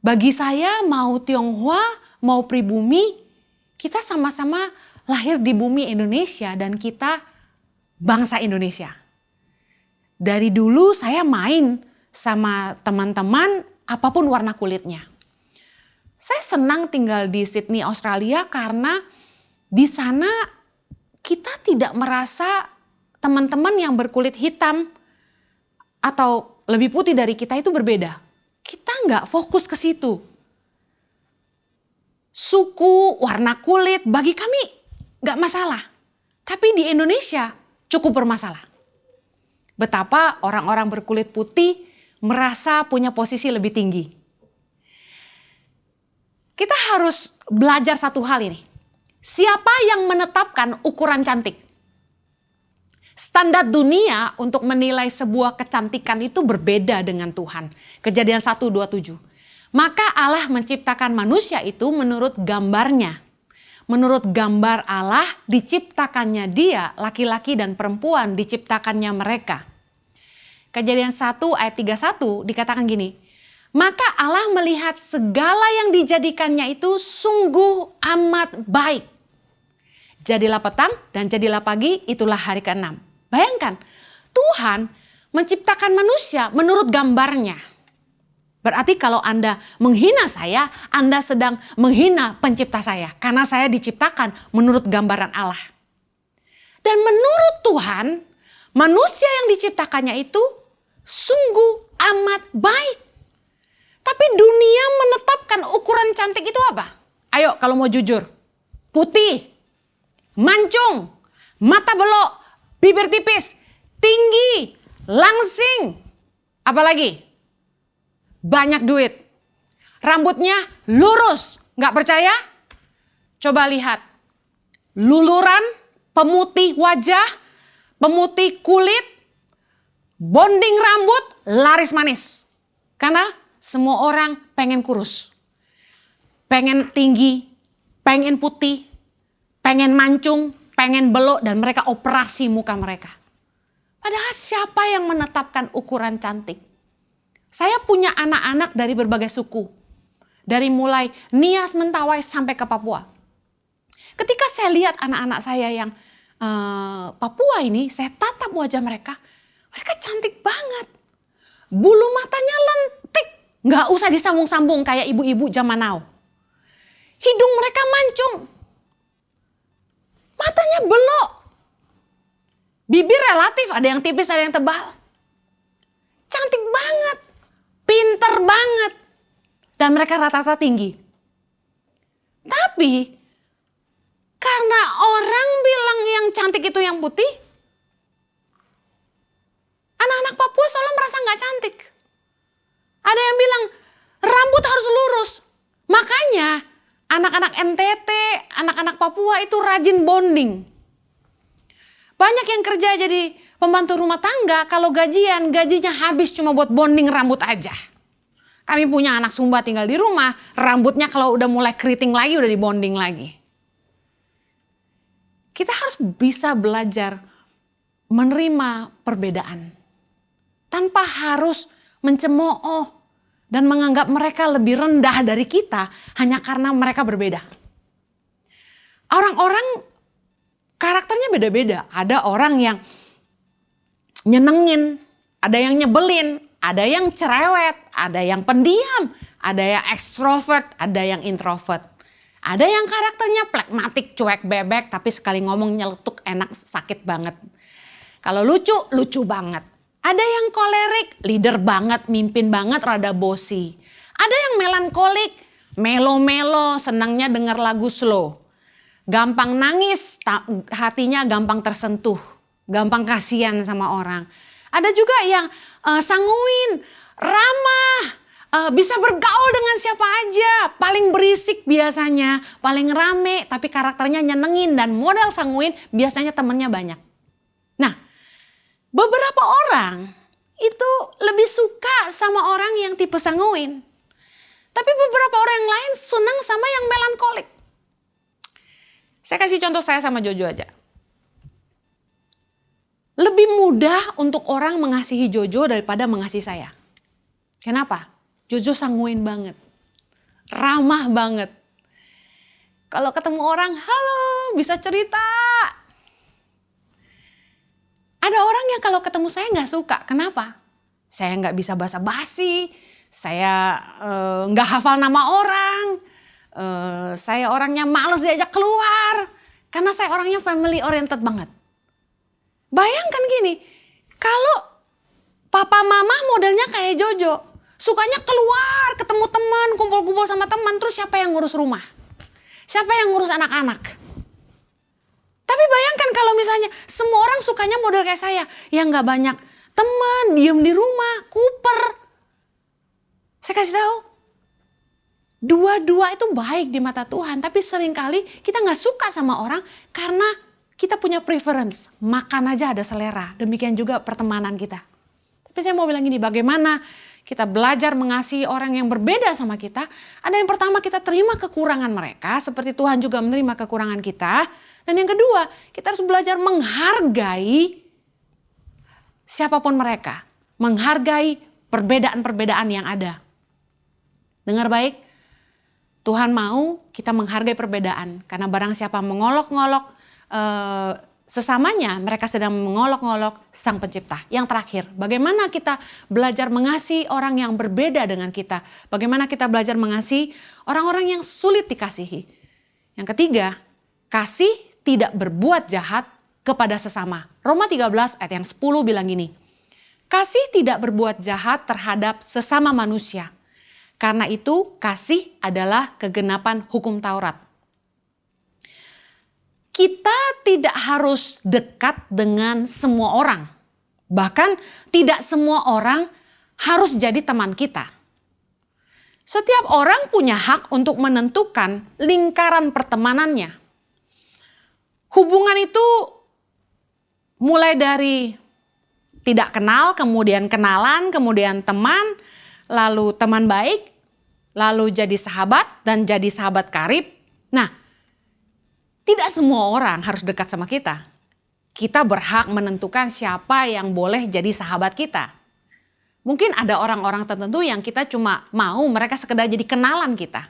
Bagi saya mau Tionghoa, mau pribumi, kita sama-sama lahir di bumi Indonesia dan kita bangsa Indonesia. Dari dulu saya main sama teman-teman apapun warna kulitnya. Saya senang tinggal di Sydney, Australia karena di sana kita tidak merasa teman-teman yang berkulit hitam atau lebih putih dari kita itu berbeda. Kita nggak fokus ke situ. Suku, warna kulit bagi kami nggak masalah. Tapi di Indonesia cukup bermasalah. Betapa orang-orang berkulit putih merasa punya posisi lebih tinggi. Kita harus belajar satu hal ini. Siapa yang menetapkan ukuran cantik? Standar dunia untuk menilai sebuah kecantikan itu berbeda dengan Tuhan. Kejadian 1:27. Maka Allah menciptakan manusia itu menurut gambarnya. Menurut gambar Allah diciptakannya dia, laki-laki dan perempuan diciptakannya mereka. Kejadian 1 ayat 31 dikatakan gini. Maka Allah melihat segala yang dijadikannya itu sungguh amat baik. Jadilah petang dan jadilah pagi, itulah hari ke-6. Bayangkan, Tuhan menciptakan manusia menurut gambarnya. Berarti kalau Anda menghina saya, Anda sedang menghina pencipta saya. Karena saya diciptakan menurut gambaran Allah. Dan menurut Tuhan, manusia yang diciptakannya itu sungguh amat baik. Tapi dunia menetapkan ukuran cantik itu apa? Ayo kalau mau jujur. Putih, mancung, mata belok, bibir tipis, tinggi, langsing. Apalagi? Banyak duit. Rambutnya lurus. Nggak percaya? Coba lihat. Luluran, pemutih wajah, pemutih kulit, bonding rambut, laris manis. Karena semua orang pengen kurus. Pengen tinggi, pengen putih, pengen mancung, pengen belok dan mereka operasi muka mereka. Padahal siapa yang menetapkan ukuran cantik? Saya punya anak-anak dari berbagai suku. Dari mulai Nias, Mentawai sampai ke Papua. Ketika saya lihat anak-anak saya yang Papua ini, saya tatap wajah mereka. Mereka cantik banget. Bulu matanya lentik. Nggak usah disambung-sambung kayak ibu-ibu zaman now. Hidung mereka mancung. Matanya belok. Bibir relatif, ada yang tipis, ada yang tebal. Cantik banget. Pinter banget. Dan mereka rata-rata tinggi. Tapi karena orang bilang yang cantik itu yang putih, anak-anak Papua seolah merasa nggak cantik. Ada yang bilang rambut harus lurus. Makanya anak-anak NTT, anak-anak Papua itu rajin bonding. Banyak yang kerja jadi pembantu rumah tangga, kalau gajian, gajinya habis cuma buat bonding rambut aja. Kami punya anak Sumba tinggal di rumah, rambutnya kalau udah mulai keriting lagi udah dibonding lagi. Kita harus bisa belajar menerima perbedaan. Tanpa harus mencemooh dan menganggap mereka lebih rendah dari kita hanya karena mereka berbeda. Orang-orang karakternya beda-beda. Ada orang yang nyenengin, ada yang nyebelin, ada yang cerewet, ada yang pendiam, ada yang ekstrovert, ada yang introvert. Ada yang karakternya plekmatik, cuek bebek, tapi sekali ngomong nyeletuk enak, sakit banget. Kalau lucu, lucu banget. Ada yang kolerik, leader banget, mimpin banget, rada bosi. Ada yang melankolik, melo-melo, senangnya denger lagu slow. gampang nangis, hatinya gampang tersentuh, gampang kasihan sama orang. Ada juga yang sanguin, ramah, bisa bergaul dengan siapa aja, paling berisik biasanya, paling rame, tapi karakternya nyenengin dan modal sanguin biasanya temennya banyak. Nah, beberapa orang itu lebih suka sama orang yang tipe sanguin. Tapi beberapa orang yang lain senang sama yang melankolik. Saya kasih contoh saya sama Jojo aja. Lebih mudah untuk orang mengasihi Jojo daripada mengasihi saya. Kenapa? Jojo sanguin banget. Ramah banget. Kalau ketemu orang, halo, bisa cerita. Ada orang yang kalau ketemu saya nggak suka. Kenapa? Saya nggak bisa basa-basi. Saya nggak hafal nama orang. Saya orangnya males diajak keluar. Karena saya orangnya family oriented banget. Bayangkan gini, kalau papa mama modelnya kayak Jojo. Sukanya keluar, ketemu teman, kumpul-kumpul sama teman. Terus siapa yang ngurus rumah? Siapa yang ngurus anak-anak? Tapi bayangkan kalau misalnya semua orang sukanya model kayak saya. Yang gak banyak teman, diem di rumah, kuper. Saya kasih tahu. Dua-dua itu baik di mata Tuhan. Tapi seringkali kita gak suka sama orang karena kita punya preference. Makan aja ada selera. Demikian juga pertemanan kita. Tapi saya mau bilang gini, bagaimana kita belajar mengasihi orang yang berbeda sama kita. Ada yang pertama, kita terima kekurangan mereka. Seperti Tuhan juga menerima kekurangan kita. Dan yang kedua, kita harus belajar menghargai siapapun mereka. Menghargai perbedaan-perbedaan yang ada. Dengar baik, Tuhan mau kita menghargai perbedaan. Karena barang siapa mengolok-ngolok sesamanya, mereka sedang mengolok-ngolok Sang Pencipta. Yang terakhir, bagaimana kita belajar mengasihi orang yang berbeda dengan kita. Bagaimana kita belajar mengasihi orang-orang yang sulit dikasihi. Yang ketiga, kasih tidak berbuat jahat kepada sesama. Roma 13 ayat yang 10 bilang gini, kasih tidak berbuat jahat terhadap sesama manusia. Karena itu kasih adalah kegenapan hukum Taurat. Kita tidak harus dekat dengan semua orang. Bahkan tidak semua orang harus jadi teman kita. Setiap orang punya hak untuk menentukan lingkaran pertemanannya. Hubungan itu mulai dari tidak kenal, kemudian kenalan, kemudian teman, lalu teman baik, lalu jadi sahabat dan jadi sahabat karib. Nah, tidak semua orang harus dekat sama kita. Kita berhak menentukan siapa yang boleh jadi sahabat kita. Mungkin ada orang-orang tertentu yang kita cuma mau mereka sekedar jadi kenalan kita.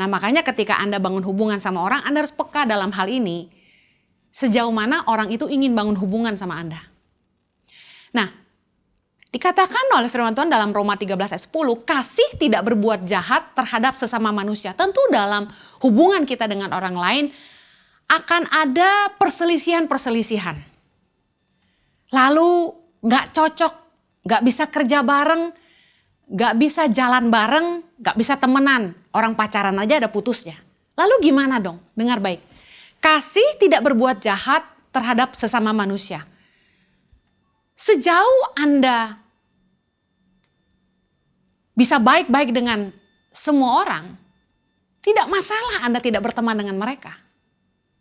Nah, makanya ketika Anda bangun hubungan sama orang, Anda harus peka dalam hal ini. Sejauh mana orang itu ingin bangun hubungan sama Anda. Nah, dikatakan oleh firman Tuhan dalam Roma 13 ayat 10, kasih tidak berbuat jahat terhadap sesama manusia. Tentu dalam hubungan kita dengan orang lain akan ada perselisihan-perselisihan. Lalu gak cocok, gak bisa kerja bareng, gak bisa jalan bareng, gak bisa temenan. Orang pacaran aja ada putusnya. Lalu gimana dong? Dengar baik. Kasih tidak berbuat jahat terhadap sesama manusia. Sejauh Anda bisa baik-baik dengan semua orang, tidak masalah Anda tidak berteman dengan mereka.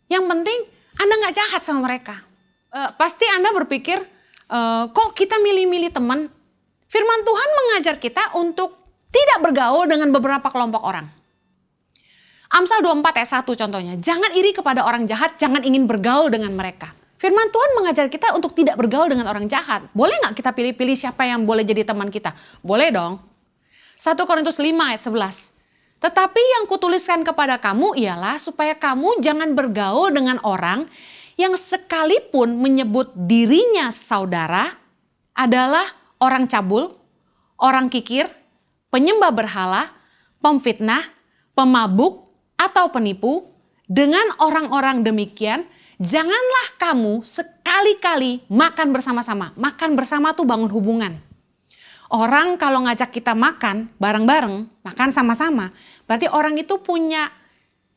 Yang penting Anda gak jahat sama mereka. Pasti Anda berpikir, kok kita milih-milih teman? Firman Tuhan mengajar kita untuk tidak bergaul dengan beberapa kelompok orang. Amsal 24 ayat 1 contohnya, jangan iri kepada orang jahat, jangan ingin bergaul dengan mereka. Firman Tuhan mengajar kita untuk tidak bergaul dengan orang jahat. Boleh gak kita pilih-pilih siapa yang boleh jadi teman kita? Boleh dong. 1 Korintus 5 ayat 11. Tetapi yang kutuliskan kepada kamu ialah supaya kamu jangan bergaul dengan orang yang sekalipun menyebut dirinya saudara adalah orang cabul, orang kikir, penyembah berhala, pemfitnah, pemabuk, atau penipu. Dengan orang-orang demikian, janganlah kamu sekali-kali makan bersama-sama. Makan bersama tuh bangun hubungan. Orang kalau ngajak kita makan bareng-bareng, makan sama-sama, berarti orang itu punya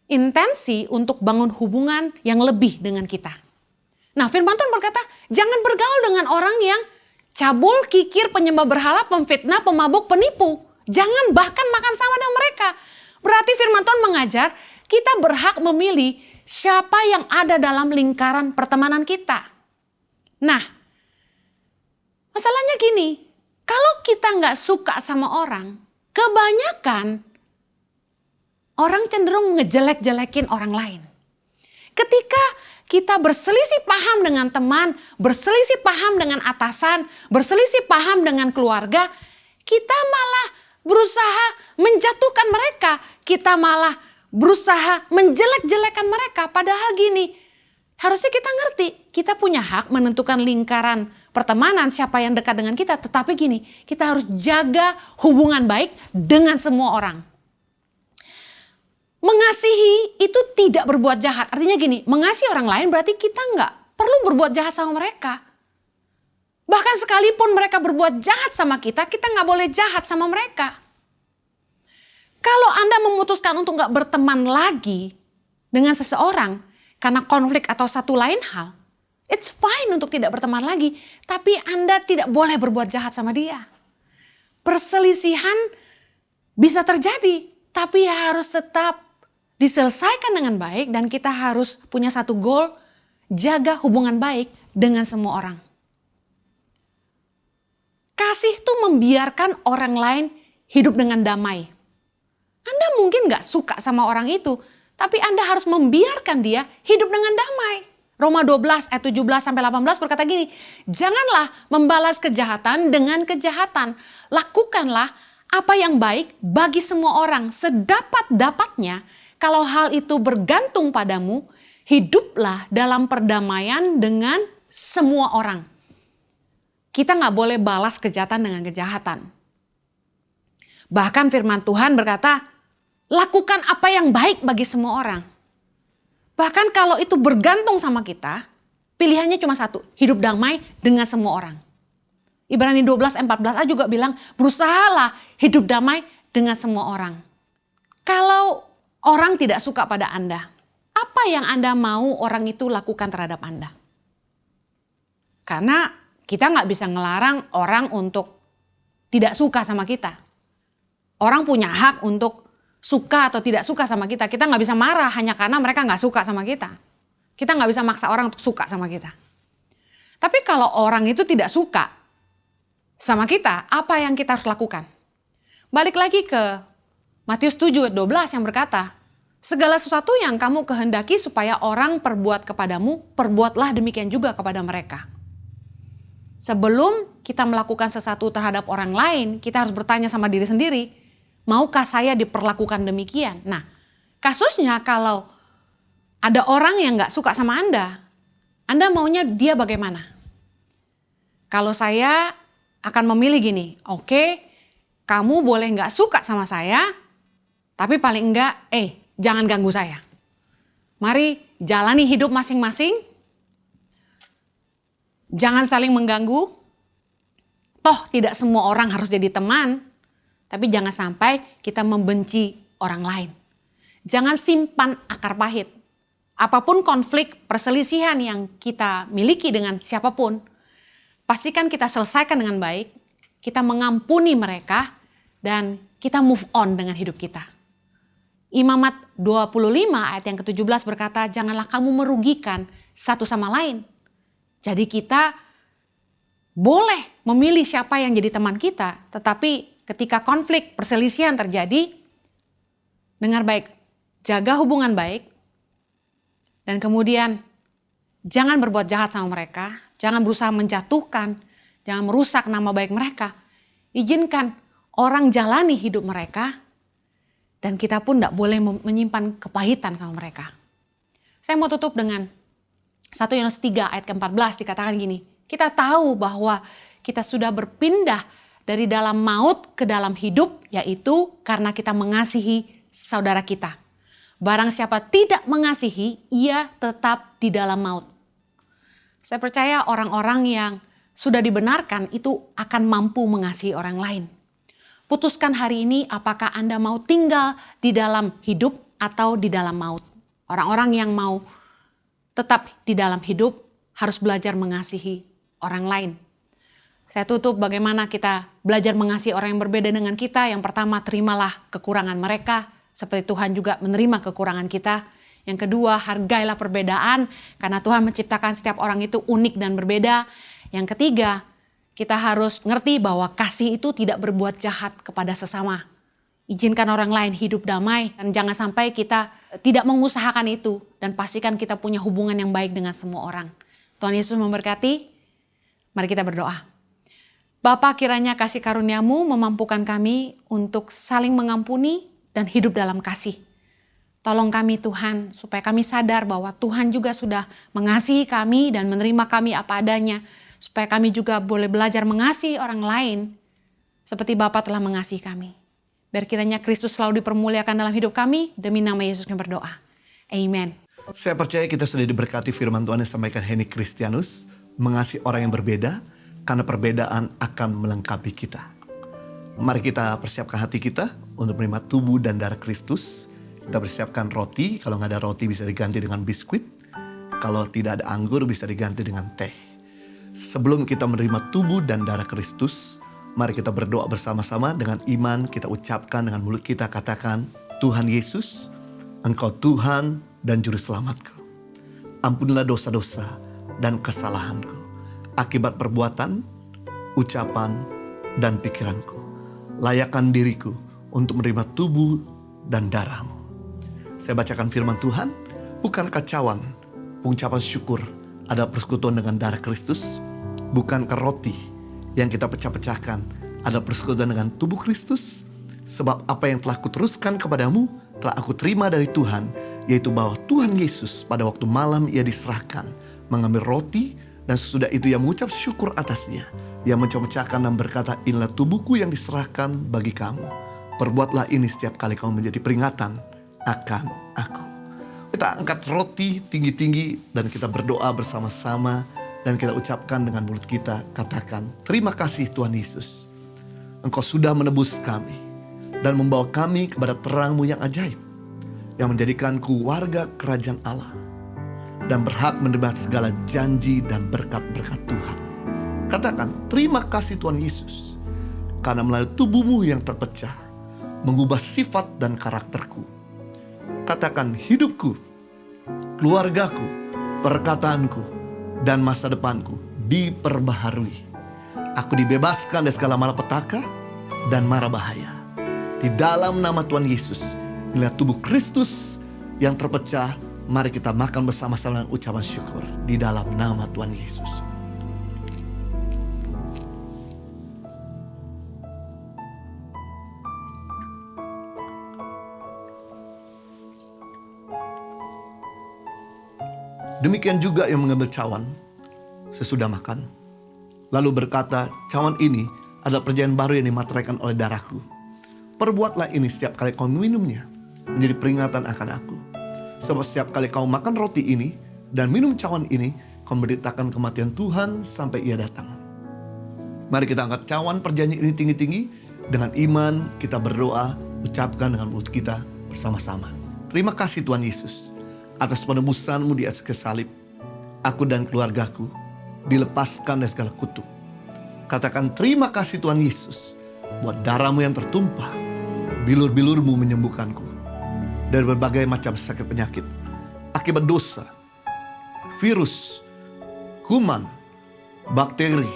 intensi untuk bangun hubungan yang lebih dengan kita. Nah, firman Tuhan berkata, jangan bergaul dengan orang yang cabul, kikir, penyembah berhala, pemfitnah, pemabuk, penipu. Jangan bahkan makan sama dengan mereka. Berarti firman Tuhan mengajar kita berhak memilih siapa yang ada dalam lingkaran pertemanan kita. Nah, masalahnya gini, kalau kita nggak suka sama orang, kebanyakan orang cenderung ngejelek-jelekin orang lain. Ketika kita berselisih paham dengan teman, berselisih paham dengan atasan, berselisih paham dengan keluarga, kita malah berusaha menjatuhkan mereka. Kita malah berusaha menjelek-jelekan mereka. Padahal gini, harusnya kita ngerti, kita punya hak menentukan lingkaran pertemanan, siapa yang dekat dengan kita. Tetapi gini, kita harus jaga hubungan baik dengan semua orang. Mengasihi itu tidak berbuat jahat. Artinya gini, mengasihi orang lain berarti kita nggak perlu berbuat jahat sama mereka. Bahkan sekalipun mereka berbuat jahat sama kita nggak boleh jahat sama mereka. Kalau Anda memutuskan untuk nggak berteman lagi dengan seseorang karena konflik atau satu lain hal, it's fine untuk tidak berteman lagi. Tapi Anda tidak boleh berbuat jahat sama dia. Perselisihan bisa terjadi, tapi harus tetap diselesaikan dengan baik dan kita harus punya satu goal, jaga hubungan baik dengan semua orang. Kasih itu membiarkan orang lain hidup dengan damai. Anda mungkin gak suka sama orang itu, tapi Anda harus membiarkan dia hidup dengan damai. Roma 12 ayat 17-18 berkata gini, janganlah membalas kejahatan dengan kejahatan. Lakukanlah apa yang baik bagi semua orang sedapat-dapatnya. Kalau hal itu bergantung padamu, hiduplah dalam perdamaian dengan semua orang. Kita nggak boleh balas kejahatan dengan kejahatan. Bahkan firman Tuhan berkata, lakukan apa yang baik bagi semua orang. Bahkan kalau itu bergantung sama kita, pilihannya cuma satu, hidup damai dengan semua orang. Ibrani 12:14a juga bilang, berusahalah hidup damai dengan semua orang. Kalau orang tidak suka pada Anda, apa yang Anda mau orang itu lakukan terhadap Anda? Karena kita nggak bisa ngelarang orang untuk tidak suka sama kita. Orang punya hak untuk suka atau tidak suka sama kita. Kita nggak bisa marah hanya karena mereka nggak suka sama kita. Kita nggak bisa maksa orang untuk suka sama kita. Tapi kalau orang itu tidak suka sama kita, apa yang kita harus lakukan? Balik lagi ke Matius 7:12 yang berkata, segala sesuatu yang kamu kehendaki supaya orang perbuat kepadamu, perbuatlah demikian juga kepada mereka. Sebelum kita melakukan sesuatu terhadap orang lain, kita harus bertanya sama diri sendiri, maukah saya diperlakukan demikian? Nah, kasusnya kalau ada orang yang gak suka sama Anda maunya dia bagaimana? Kalau saya akan memilih gini, oke, kamu boleh gak suka sama saya, tapi paling enggak, jangan ganggu saya. Mari jalani hidup masing-masing. Jangan saling mengganggu. Toh tidak semua orang harus jadi teman. Tapi jangan sampai kita membenci orang lain. Jangan simpan akar pahit. Apapun konflik, perselisihan yang kita miliki dengan siapapun, pastikan kita selesaikan dengan baik. Kita mengampuni mereka dan kita move on dengan hidup kita. Imamat 25 ayat yang ke-17 berkata, janganlah kamu merugikan satu sama lain. Jadi kita boleh memilih siapa yang jadi teman kita, tetapi ketika konflik perselisihan terjadi, dengar baik, jaga hubungan baik, dan kemudian jangan berbuat jahat sama mereka, jangan berusaha menjatuhkan, jangan merusak nama baik mereka. Izinkan orang jalani hidup mereka, dan kita pun tidak boleh menyimpan kepahitan sama mereka. Saya mau tutup dengan 1 Yohanes 3 ayat ke-14 dikatakan gini. Kita tahu bahwa kita sudah berpindah dari dalam maut ke dalam hidup, yaitu karena kita mengasihi saudara kita. Barang siapa tidak mengasihi, ia tetap di dalam maut. Saya percaya orang-orang yang sudah dibenarkan itu akan mampu mengasihi orang lain. Putuskan hari ini apakah Anda mau tinggal di dalam hidup atau di dalam maut. Orang-orang yang mau tetap di dalam hidup harus belajar mengasihi orang lain. Saya tutup bagaimana kita belajar mengasihi orang yang berbeda dengan kita. Yang pertama, terimalah kekurangan mereka seperti Tuhan juga menerima kekurangan kita. Yang kedua, hargailah perbedaan karena Tuhan menciptakan setiap orang itu unik dan berbeda. Yang ketiga, kita harus ngerti bahwa kasih itu tidak berbuat jahat kepada sesama. Izinkan orang lain hidup damai dan jangan sampai kita tidak mengusahakan itu dan pastikan kita punya hubungan yang baik dengan semua orang. Tuhan Yesus memberkati. Mari kita berdoa. Bapa, kiranya kasih karunia-Mu memampukan kami untuk saling mengampuni dan hidup dalam kasih. Tolong kami Tuhan, supaya kami sadar bahwa Tuhan juga sudah mengasihi kami dan menerima kami apa adanya. Supaya kami juga boleh belajar mengasihi orang lain seperti Bapa telah mengasihi kami. Biar kiranya Kristus selalu dipermuliakan dalam hidup kami, demi nama Yesus kami berdoa. Amen. Saya percaya kita sudah diberkati firman Tuhan yang disampaikan Henny Kristianus, mengasihi orang yang berbeda, karena perbedaan akan melengkapi kita. Mari kita persiapkan hati kita untuk menerima tubuh dan darah Kristus. Kita persiapkan roti, kalau nggak ada roti bisa diganti dengan biskuit. Kalau tidak ada anggur bisa diganti dengan teh. Sebelum kita menerima tubuh dan darah Kristus, mari kita berdoa bersama-sama dengan iman. Kita ucapkan dengan mulut kita, katakan, Tuhan Yesus, Engkau Tuhan dan Juru Selamatku. Ampunilah dosa-dosa dan kesalahanku akibat perbuatan, ucapan, dan pikiranku. Layakkan diriku untuk menerima tubuh dan darah-Mu. Saya bacakan firman Tuhan, bukan kacauan, pengucapan syukur adalah persekutuan dengan darah Kristus. Bukankah roti yang kita pecah-pecahkan adalah persekutuan dengan tubuh Kristus? Sebab apa yang telah kuteruskan kepadamu, telah aku terima dari Tuhan, yaitu bahwa Tuhan Yesus pada waktu malam ia diserahkan, mengambil roti, dan sesudah itu ia mengucap syukur atasnya. Ia mencah-cahkan dan berkata, inilah tubuhku yang diserahkan bagi kamu. Perbuatlah ini setiap kali kamu menjadi peringatan akan aku. Kita angkat roti tinggi-tinggi dan kita berdoa bersama-sama. Dan kita ucapkan dengan mulut kita, katakan, terima kasih Tuhan Yesus. Engkau sudah menebus kami dan membawa kami kepada terang-Mu yang ajaib, yang menjadikanku warga kerajaan Allah dan berhak menerima segala janji dan berkat-berkat Tuhan. Katakan, terima kasih Tuhan Yesus, karena melalui tubuh-Mu yang terpecah, mengubah sifat dan karakterku. Katakan, hidupku, keluargaku, perkataanku, dan masa depanku diperbaharui. Aku dibebaskan dari segala malapetaka dan mara bahaya. Di dalam nama Tuhan Yesus, melihat tubuh Kristus yang terpecah, mari kita makan bersama-sama dengan ucapan syukur di dalam nama Tuhan Yesus. Demikian juga yang mengambil cawan sesudah makan, lalu berkata, cawan ini adalah perjanjian baru yang dimateraikan oleh darahku. Perbuatlah ini setiap kali kau minumnya, menjadi peringatan akan aku. Sebab setiap kali kau makan roti ini dan minum cawan ini, kau memberitakan kematian Tuhan sampai ia datang. Mari kita angkat cawan perjanjian ini tinggi-tinggi. Dengan iman kita berdoa, ucapkan dengan mulut kita bersama-sama. Terima kasih Tuhan Yesus, atas penebusan-Mu di atas salib. Aku dan keluargaku dilepaskan dari segala kutuk. Katakan, terima kasih Tuhan Yesus, buat darah-Mu yang tertumpah. Bilur-bilur-Mu menyembuhkanku dari berbagai macam sakit penyakit akibat dosa, virus, kuman, bakteri,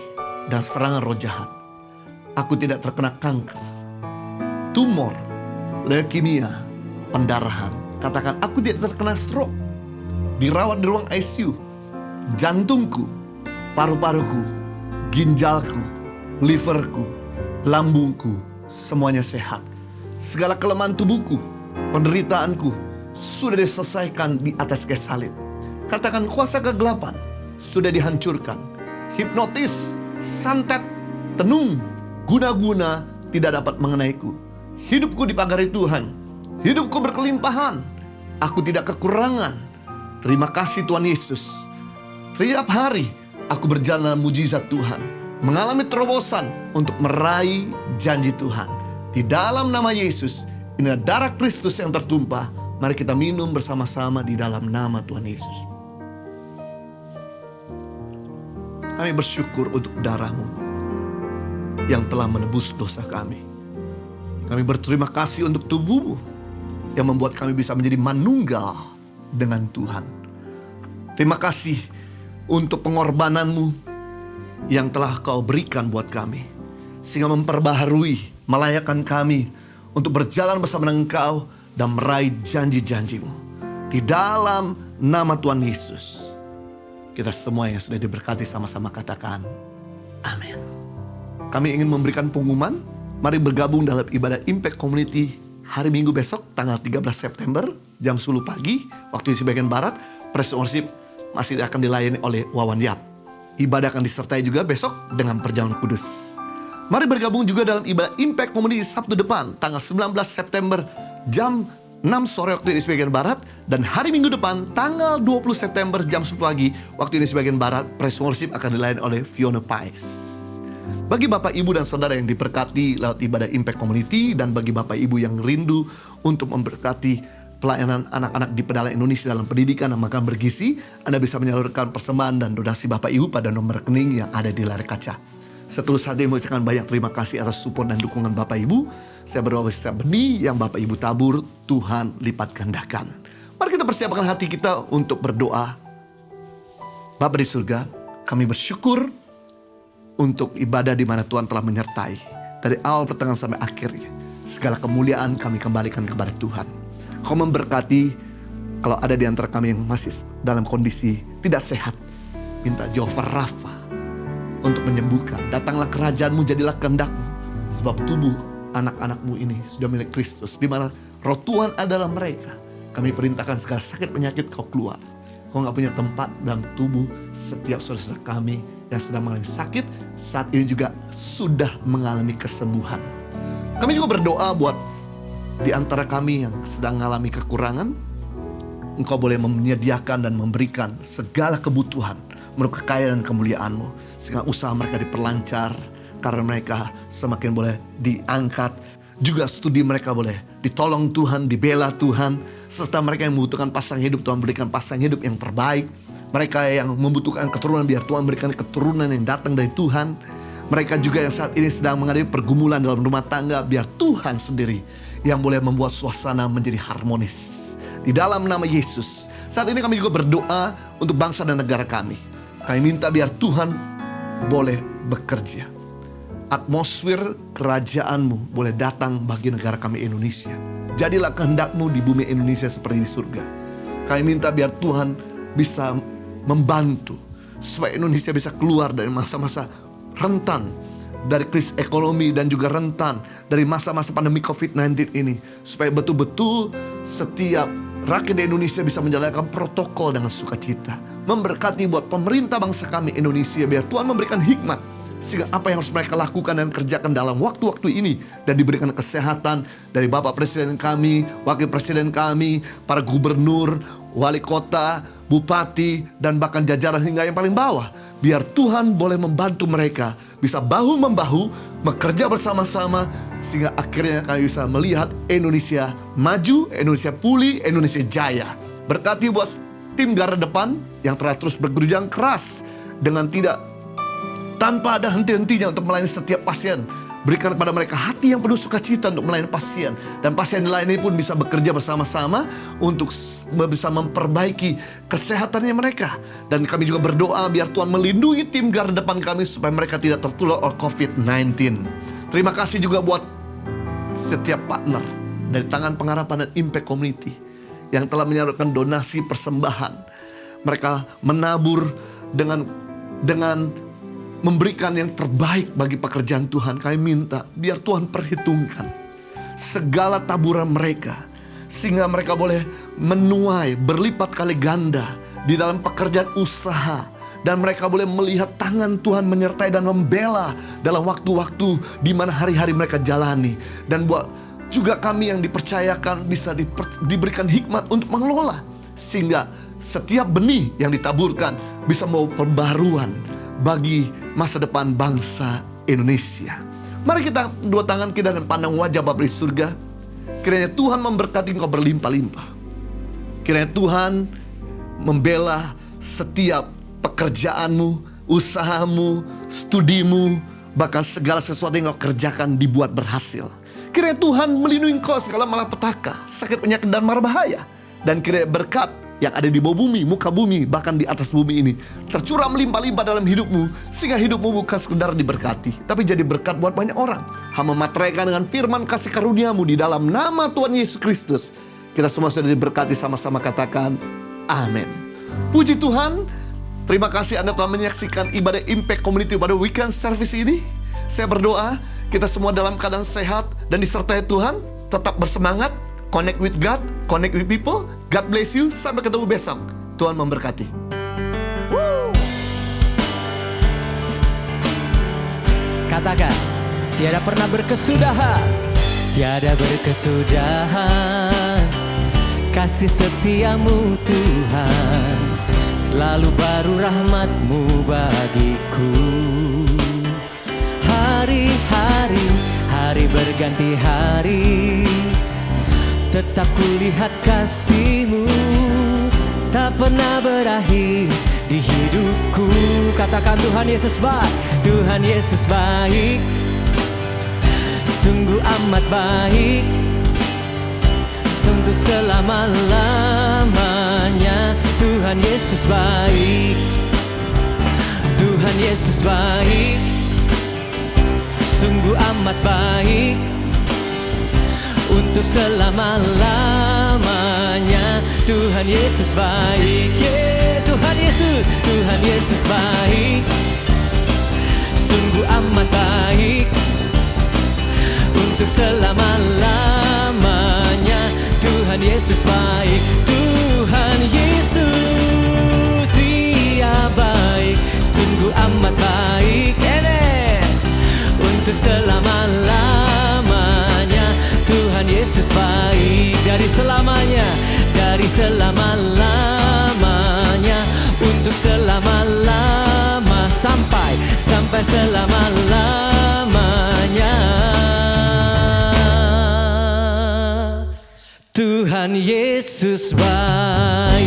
dan serangan roh jahat. Aku tidak terkena kanker, tumor, leukemia, pendarahan. Katakan, aku tidak terkena stroke, dirawat di ruang ICU. Jantungku, paru-paruku, ginjalku, liverku, lambungku, semuanya sehat. Segala kelemahan tubuhku, penderitaanku sudah diselesaikan di atas kayu salib. Katakan, kuasa kegelapan sudah dihancurkan. Hipnotis, santet, tenung, guna-guna tidak dapat mengenaiku. Hidupku dipagari Tuhan. Hidupku berkelimpahan. Aku tidak kekurangan. Terima kasih Tuhan Yesus. Setiap hari aku berjalan dalam mujizat Tuhan, mengalami terobosan untuk meraih janji Tuhan. Di dalam nama Yesus, ini darah Kristus yang tertumpah Mari kita minum bersama-sama di dalam nama Tuhan Yesus. Kami bersyukur untuk darah-Mu yang telah menebus dosa kami. Kami berterima kasih untuk tubuh-Mu yang membuat kami bisa menjadi manunggal dengan Tuhan. Terima kasih untuk pengorbanan-Mu yang telah Kau berikan buat kami, sehingga memperbaharui, melayakkan kami untuk berjalan bersama dengan Engkau dan meraih janji-janji-Mu. Di dalam nama Tuhan Yesus, kita semua yang sudah diberkati sama-sama katakan amin. Kami ingin memberikan pengumuman. Mari bergabung dalam ibadah Impact Community hari Minggu besok tanggal 13 September jam 10 pagi waktu Indonesia bagian Barat. Praise Worship masih akan dilayani oleh Wawan Yap. Ibadah akan disertai juga besok dengan perjamuan kudus. Mari bergabung juga dalam ibadah Impact Community Sabtu depan tanggal 19 September jam 6 sore waktu Indonesia bagian Barat. Dan hari Minggu depan tanggal 20 September jam 10 pagi waktu Indonesia bagian Barat, Praise Worship akan dilayani oleh Fiona Pais. Bagi Bapak Ibu dan Saudara yang diberkati lewat ibadah Impact Community, dan bagi Bapak Ibu yang rindu untuk memberkati pelayanan anak-anak di Pedalang Indonesia dalam pendidikan dan makan bergizi, Anda bisa menyalurkan persembahan dan donasi Bapak Ibu pada nomor rekening yang ada di layar kaca. Setulus hati mengucapkan banyak terima kasih atas support dan dukungan Bapak Ibu. Saya berdoa setiap benih yang Bapak Ibu tabur, Tuhan lipat gandakan. Mari kita persiapkan hati kita untuk berdoa. Bapa di surga, kami bersyukur untuk ibadah di mana Tuhan telah menyertai. Dari awal pertengahan sampai akhirnya, segala kemuliaan kami kembalikan kepada Tuhan. Kau memberkati kalau ada di antara kami yang masih dalam kondisi tidak sehat. Minta Jehovah Rafa untuk menyembuhkan. Datanglah kerajaan-Mu, jadilah kehendak-Mu. Sebab tubuh anak-anak-Mu ini sudah milik Kristus, di mana roh Tuhan adalah mereka. Kami perintahkan segala sakit penyakit Kau keluar. Kau gak punya tempat dalam tubuh setiap saudara kami yang sedang mengalami sakit, saat ini juga sudah mengalami kesembuhan. Kami juga berdoa buat di antara kami yang sedang mengalami kekurangan. Engkau boleh menyediakan dan memberikan segala kebutuhan menurut kekayaan dan kemuliaan-Mu, sehingga usaha mereka diperlancar, karena mereka semakin boleh diangkat. Juga studi mereka boleh ditolong Tuhan, dibela Tuhan, serta mereka yang membutuhkan pasangan hidup, Tuhan berikan pasangan hidup yang terbaik. Mereka yang membutuhkan keturunan, biar Tuhan berikan keturunan yang datang dari Tuhan. Mereka juga yang saat ini sedang menghadapi pergumulan dalam rumah tangga, biar Tuhan sendiri yang boleh membuat suasana menjadi harmonis. Di dalam nama Yesus, saat ini kami juga berdoa untuk bangsa dan negara kami. Kami minta biar Tuhan boleh bekerja. Atmosfer kerajaan-Mu boleh datang bagi negara kami Indonesia. Jadilah kehendak-Mu di bumi Indonesia seperti di surga. Kami minta biar Tuhan bisa membantu supaya Indonesia bisa keluar dari masa-masa rentan dari krisis ekonomi dan juga rentan dari masa-masa pandemi COVID-19 ini, supaya betul-betul setiap rakyat di Indonesia bisa menjalankan protokol dengan sukacita. Memberkati buat pemerintah bangsa kami Indonesia, biar Tuhan memberikan hikmat sehingga apa yang harus mereka lakukan dan kerjakan dalam waktu-waktu ini, dan diberikan kesehatan dari Bapak Presiden kami, Wakil Presiden kami, para gubernur, wali kota, bupati, dan bahkan jajaran hingga yang paling bawah. Biar Tuhan boleh membantu mereka bisa bahu-membahu bekerja bersama-sama, sehingga akhirnya kami bisa melihat Indonesia maju, Indonesia pulih, Indonesia jaya. Berkati buat tim garda depan yang telah terus berjuang keras dengan tanpa ada henti-hentinya untuk melayani setiap pasien. Berikan kepada mereka hati yang penuh sukacita untuk melayani pasien. Dan pasien lain ini pun bisa bekerja bersama-sama untuk bisa memperbaiki kesehatannya mereka. Dan kami juga berdoa biar Tuhan melindungi tim garda depan kami supaya mereka tidak tertular oleh COVID-19. Terima kasih juga buat setiap partner dari Tangan Pengharapan dan Impact Community yang telah menyalurkan donasi persembahan. Mereka menabur dengan memberikan yang terbaik bagi pekerjaan Tuhan. Kami minta biar Tuhan perhitungkan segala taburan mereka, sehingga mereka boleh menuai berlipat kali ganda di dalam pekerjaan usaha. Dan mereka boleh melihat tangan Tuhan menyertai dan membela dalam waktu-waktu di mana hari-hari mereka jalani. Dan buat juga kami yang dipercayakan bisa diberikan hikmat untuk mengelola, sehingga setiap benih yang ditaburkan bisa membawa perbaharuan bagi masa depan bangsa Indonesia. Mari kita dua tangan kita dan pandang wajah Bapa di surga. Kiranya Tuhan memberkati engkau berlimpah-limpah. Kiranya Tuhan membela setiap pekerjaanmu, usahamu, studimu, bahkan segala sesuatu yang kau kerjakan dibuat berhasil. Kiranya Tuhan melindungi kau segala malapetaka, sakit, penyakit, dan mara bahaya. Dan kiranya berkat yang ada di bawah bumi, muka bumi, bahkan di atas bumi ini tercurah melimpah-limpah dalam hidupmu, sehingga hidupmu bukan sekedar diberkati, tapi jadi berkat buat banyak orang. Hamba materaikan dengan firman kasih karuniamu di dalam nama Tuhan Yesus Kristus. Kita semua sudah diberkati, sama-sama katakan amin. Puji Tuhan. Terima kasih Anda telah menyaksikan ibadah Impact Community pada weekend service ini. Saya berdoa kita semua dalam keadaan sehat dan disertai Tuhan. Tetap bersemangat, connect with God, connect with people. God bless you, sampai ketemu besok. Tuhan memberkati. Katakan, tiada pernah berkesudahan, tiada berkesudahan. Kasih setiamu Tuhan, selalu baru rahmat-Mu bagiku. Hari-hari, hari berganti hari, tetap kulihat kasih-Mu tak pernah berakhir di hidupku. Katakan Tuhan Yesus baik, Tuhan Yesus baik, sungguh amat baik, untuk selama-lamanya. Tuhan Yesus baik, Tuhan Yesus baik, sungguh amat baik, untuk selama-lamanya. Tuhan Yesus baik, Tuhan Yesus baik, sungguh amat baik, untuk selama-lamanya. Tuhan Yesus baik, Tuhan Yesus Dia baik, sungguh amat baik, untuk selama-lamanya. Tuhan Yesus baik, dari selamanya, dari selama-lamanya, untuk selama-lama, sampai selama-lamanya. Tuhan Yesus baik.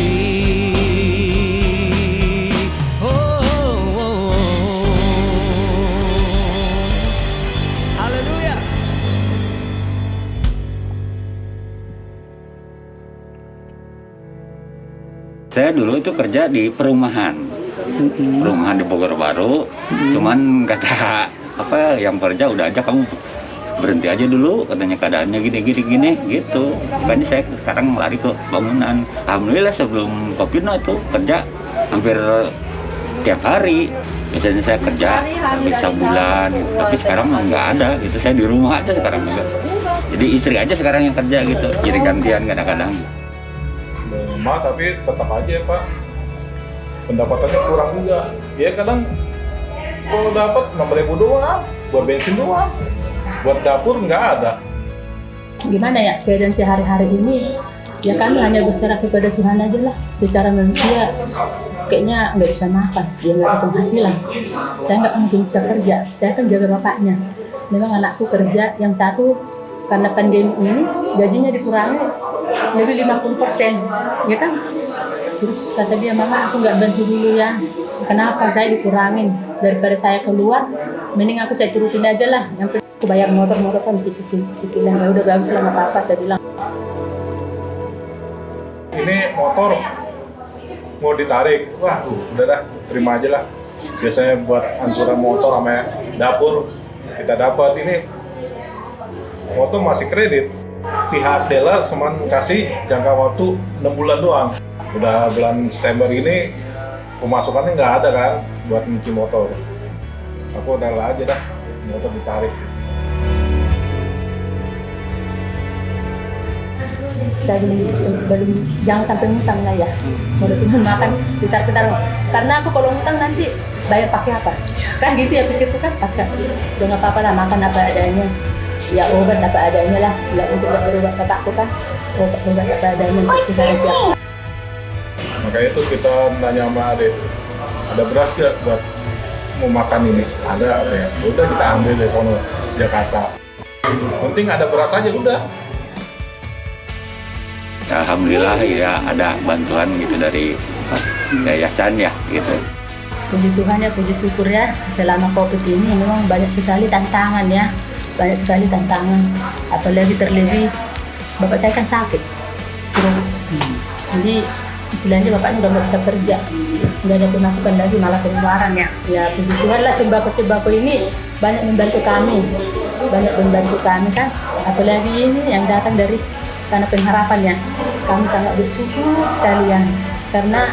Haleluya. Saya dulu itu kerja di perumahan di Bogor Baru. Cuman kata yang kerja udah aja kamu berhenti aja dulu, katanya keadaannya gini gitu. Makanya saya sekarang lari ke bangunan. Alhamdulillah sebelum COVID itu kerja hampir tiap hari. Biasanya saya kerja habis sebulan gitu. Tapi sekarang nggak ada gitu. Saya di rumah aja sekarang juga. Jadi istri aja sekarang yang kerja gitu. Jadi gantian kadang-kadang. Rumah tapi tetap aja Pak, pendapatannya kurang juga. Ya kadang kalau dapat 6.000 doang, buat bensin doang. Buat dapur nggak ada. Gimana ya keadaan sehari-hari ini? Ya kami hanya berserah kepada Tuhan aja lah. Secara manusia kayaknya nggak bisa makan, dia nggak ada penghasilan. Saya nggak mungkin bisa kerja. Saya kan jaga bapaknya. Memang anakku kerja, yang satu karena pandemi ini gajinya dikurangi lebih 50%, ya kan? Terus kata dia, mama aku nggak bantu dulu ya. Kenapa? Saya dikurangin. Daripada saya keluar, mending saya turutin aja lah. Yang aku bayar motor kan masih cicilan. Ya udah bagus lah, nggak apa-apa, saya bilang. Ini motor mau ditarik, wah udah dah, terima aja lah. Biasanya buat angsuran motor sama dapur kita dapat. Ini motor masih kredit. Pihak dealer cuma kasih jangka waktu 6 bulan doang. Udah bulan September ini pemasukannya nggak ada kan buat nyuci motor. Aku udah lah aja dah, motor ditarik. Saya belum jangan sampai ngutang lah ya. Kalau cuma makan pitar-pitar. Karena aku kalau ngutang nanti bayar pakai apa? Kan gitu ya pikirku kan, pakai. Udah nggak apa-apa lah, makan apa adanya. Ya obat apa adanya lah. Ya untuk berobat bapakku kan, obat apa adanya. Makanya itu kita nanya sama Ade, ada beras gak buat mau makan ini? Ada ya. Udah kita ambil dari sono Jakarta. Penting ada beras aja udah. alhamdulillah ya ada bantuan gitu dari yayasan ya gitu. Puji Tuhan ya, puji syukur ya, selama COVID ini memang banyak sekali tantangan ya, banyak sekali tantangan. Apalagi terlebih bapak saya kan sakit, stroke. Jadi istilahnya bapaknya udah nggak bisa kerja, nggak ada pemasukan lagi, malah pengeluaran ya. Ya puji Tuhan lah, sembako ini banyak membantu kami kan. Apalagi ini yang datang dari Tanah Pengharapan ya, kami sangat bersyukur sekali ya, karena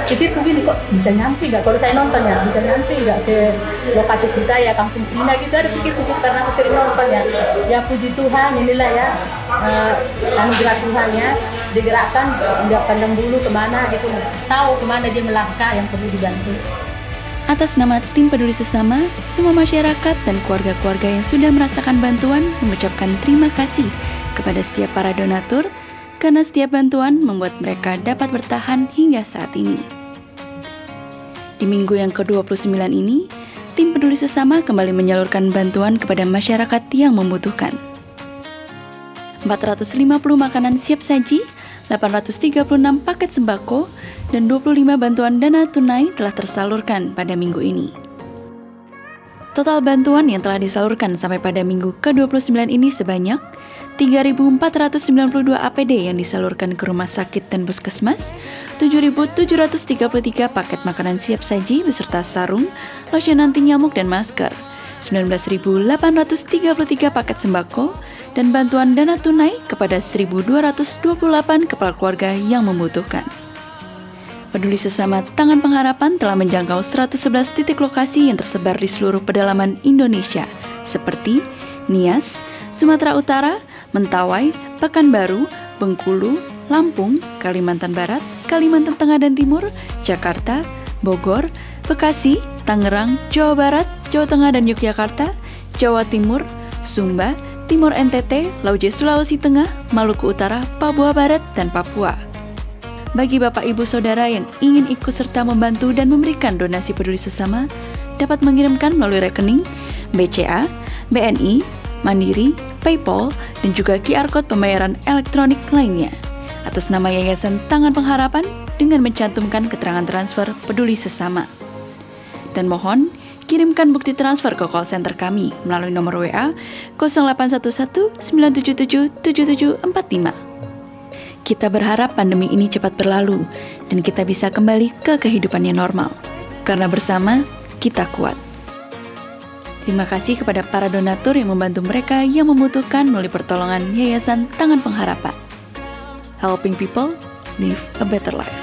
pikir begini kok bisa nyampe nggak, kalau saya nonton ya bisa nyampe nggak ke lokasi kita ya, kampung Cina gitu, ada pikir karena sering nonton ya. Ya puji Tuhan, inilah ya anugerah Tuhan ya, digerakkan nggak pandang bulu kemana gitu, tahu kemana dia melangkah yang perlu dibantu. Atas nama Tim Peduli Sesama, semua masyarakat dan keluarga-keluarga yang sudah merasakan bantuan mengucapkan terima kasih kepada setiap para donatur, karena setiap bantuan membuat mereka dapat bertahan hingga saat ini. Di minggu yang ke-29 ini, Tim Peduli Sesama kembali menyalurkan bantuan kepada masyarakat yang membutuhkan. 450 makanan siap saji, 836 paket sembako, dan 25 bantuan dana tunai telah tersalurkan pada minggu ini. Total bantuan yang telah disalurkan sampai pada minggu ke-29 ini sebanyak 3.492 APD yang disalurkan ke rumah sakit dan puskesmas, 7.733 paket makanan siap saji beserta sarung, lotion anti nyamuk dan masker, 19.833 paket sembako, dan bantuan dana tunai kepada 1.228 kepala keluarga yang membutuhkan. Peduli Sesama Tangan Pengharapan telah menjangkau 111 titik lokasi yang tersebar di seluruh pedalaman Indonesia, seperti Nias, Sumatera Utara, Mentawai, Pekanbaru, Bengkulu, Lampung, Kalimantan Barat, Kalimantan Tengah dan Timur, Jakarta, Bogor, Bekasi, Tangerang, Jawa Barat, Jawa Tengah dan Yogyakarta, Jawa Timur, Sumba, Timur NTT, Lauja Sulawesi Tengah, Maluku Utara, Papua Barat, dan Papua. Bagi Bapak Ibu Saudara yang ingin ikut serta membantu dan memberikan donasi peduli sesama, dapat mengirimkan melalui rekening BCA, BNI, Mandiri, PayPal, dan juga QR Code pembayaran elektronik lainnya atas nama Yayasan Tangan Pengharapan dengan mencantumkan keterangan transfer peduli sesama. Dan mohon kirimkan bukti transfer ke call center kami melalui nomor WA 0811 977 7745. Kita berharap pandemi ini cepat berlalu dan kita bisa kembali ke kehidupan yang normal. Karena bersama, kita kuat. Terima kasih kepada para donatur yang membantu mereka yang membutuhkan melalui pertolongan Yayasan Tangan Pengharapan. Helping people live a better life.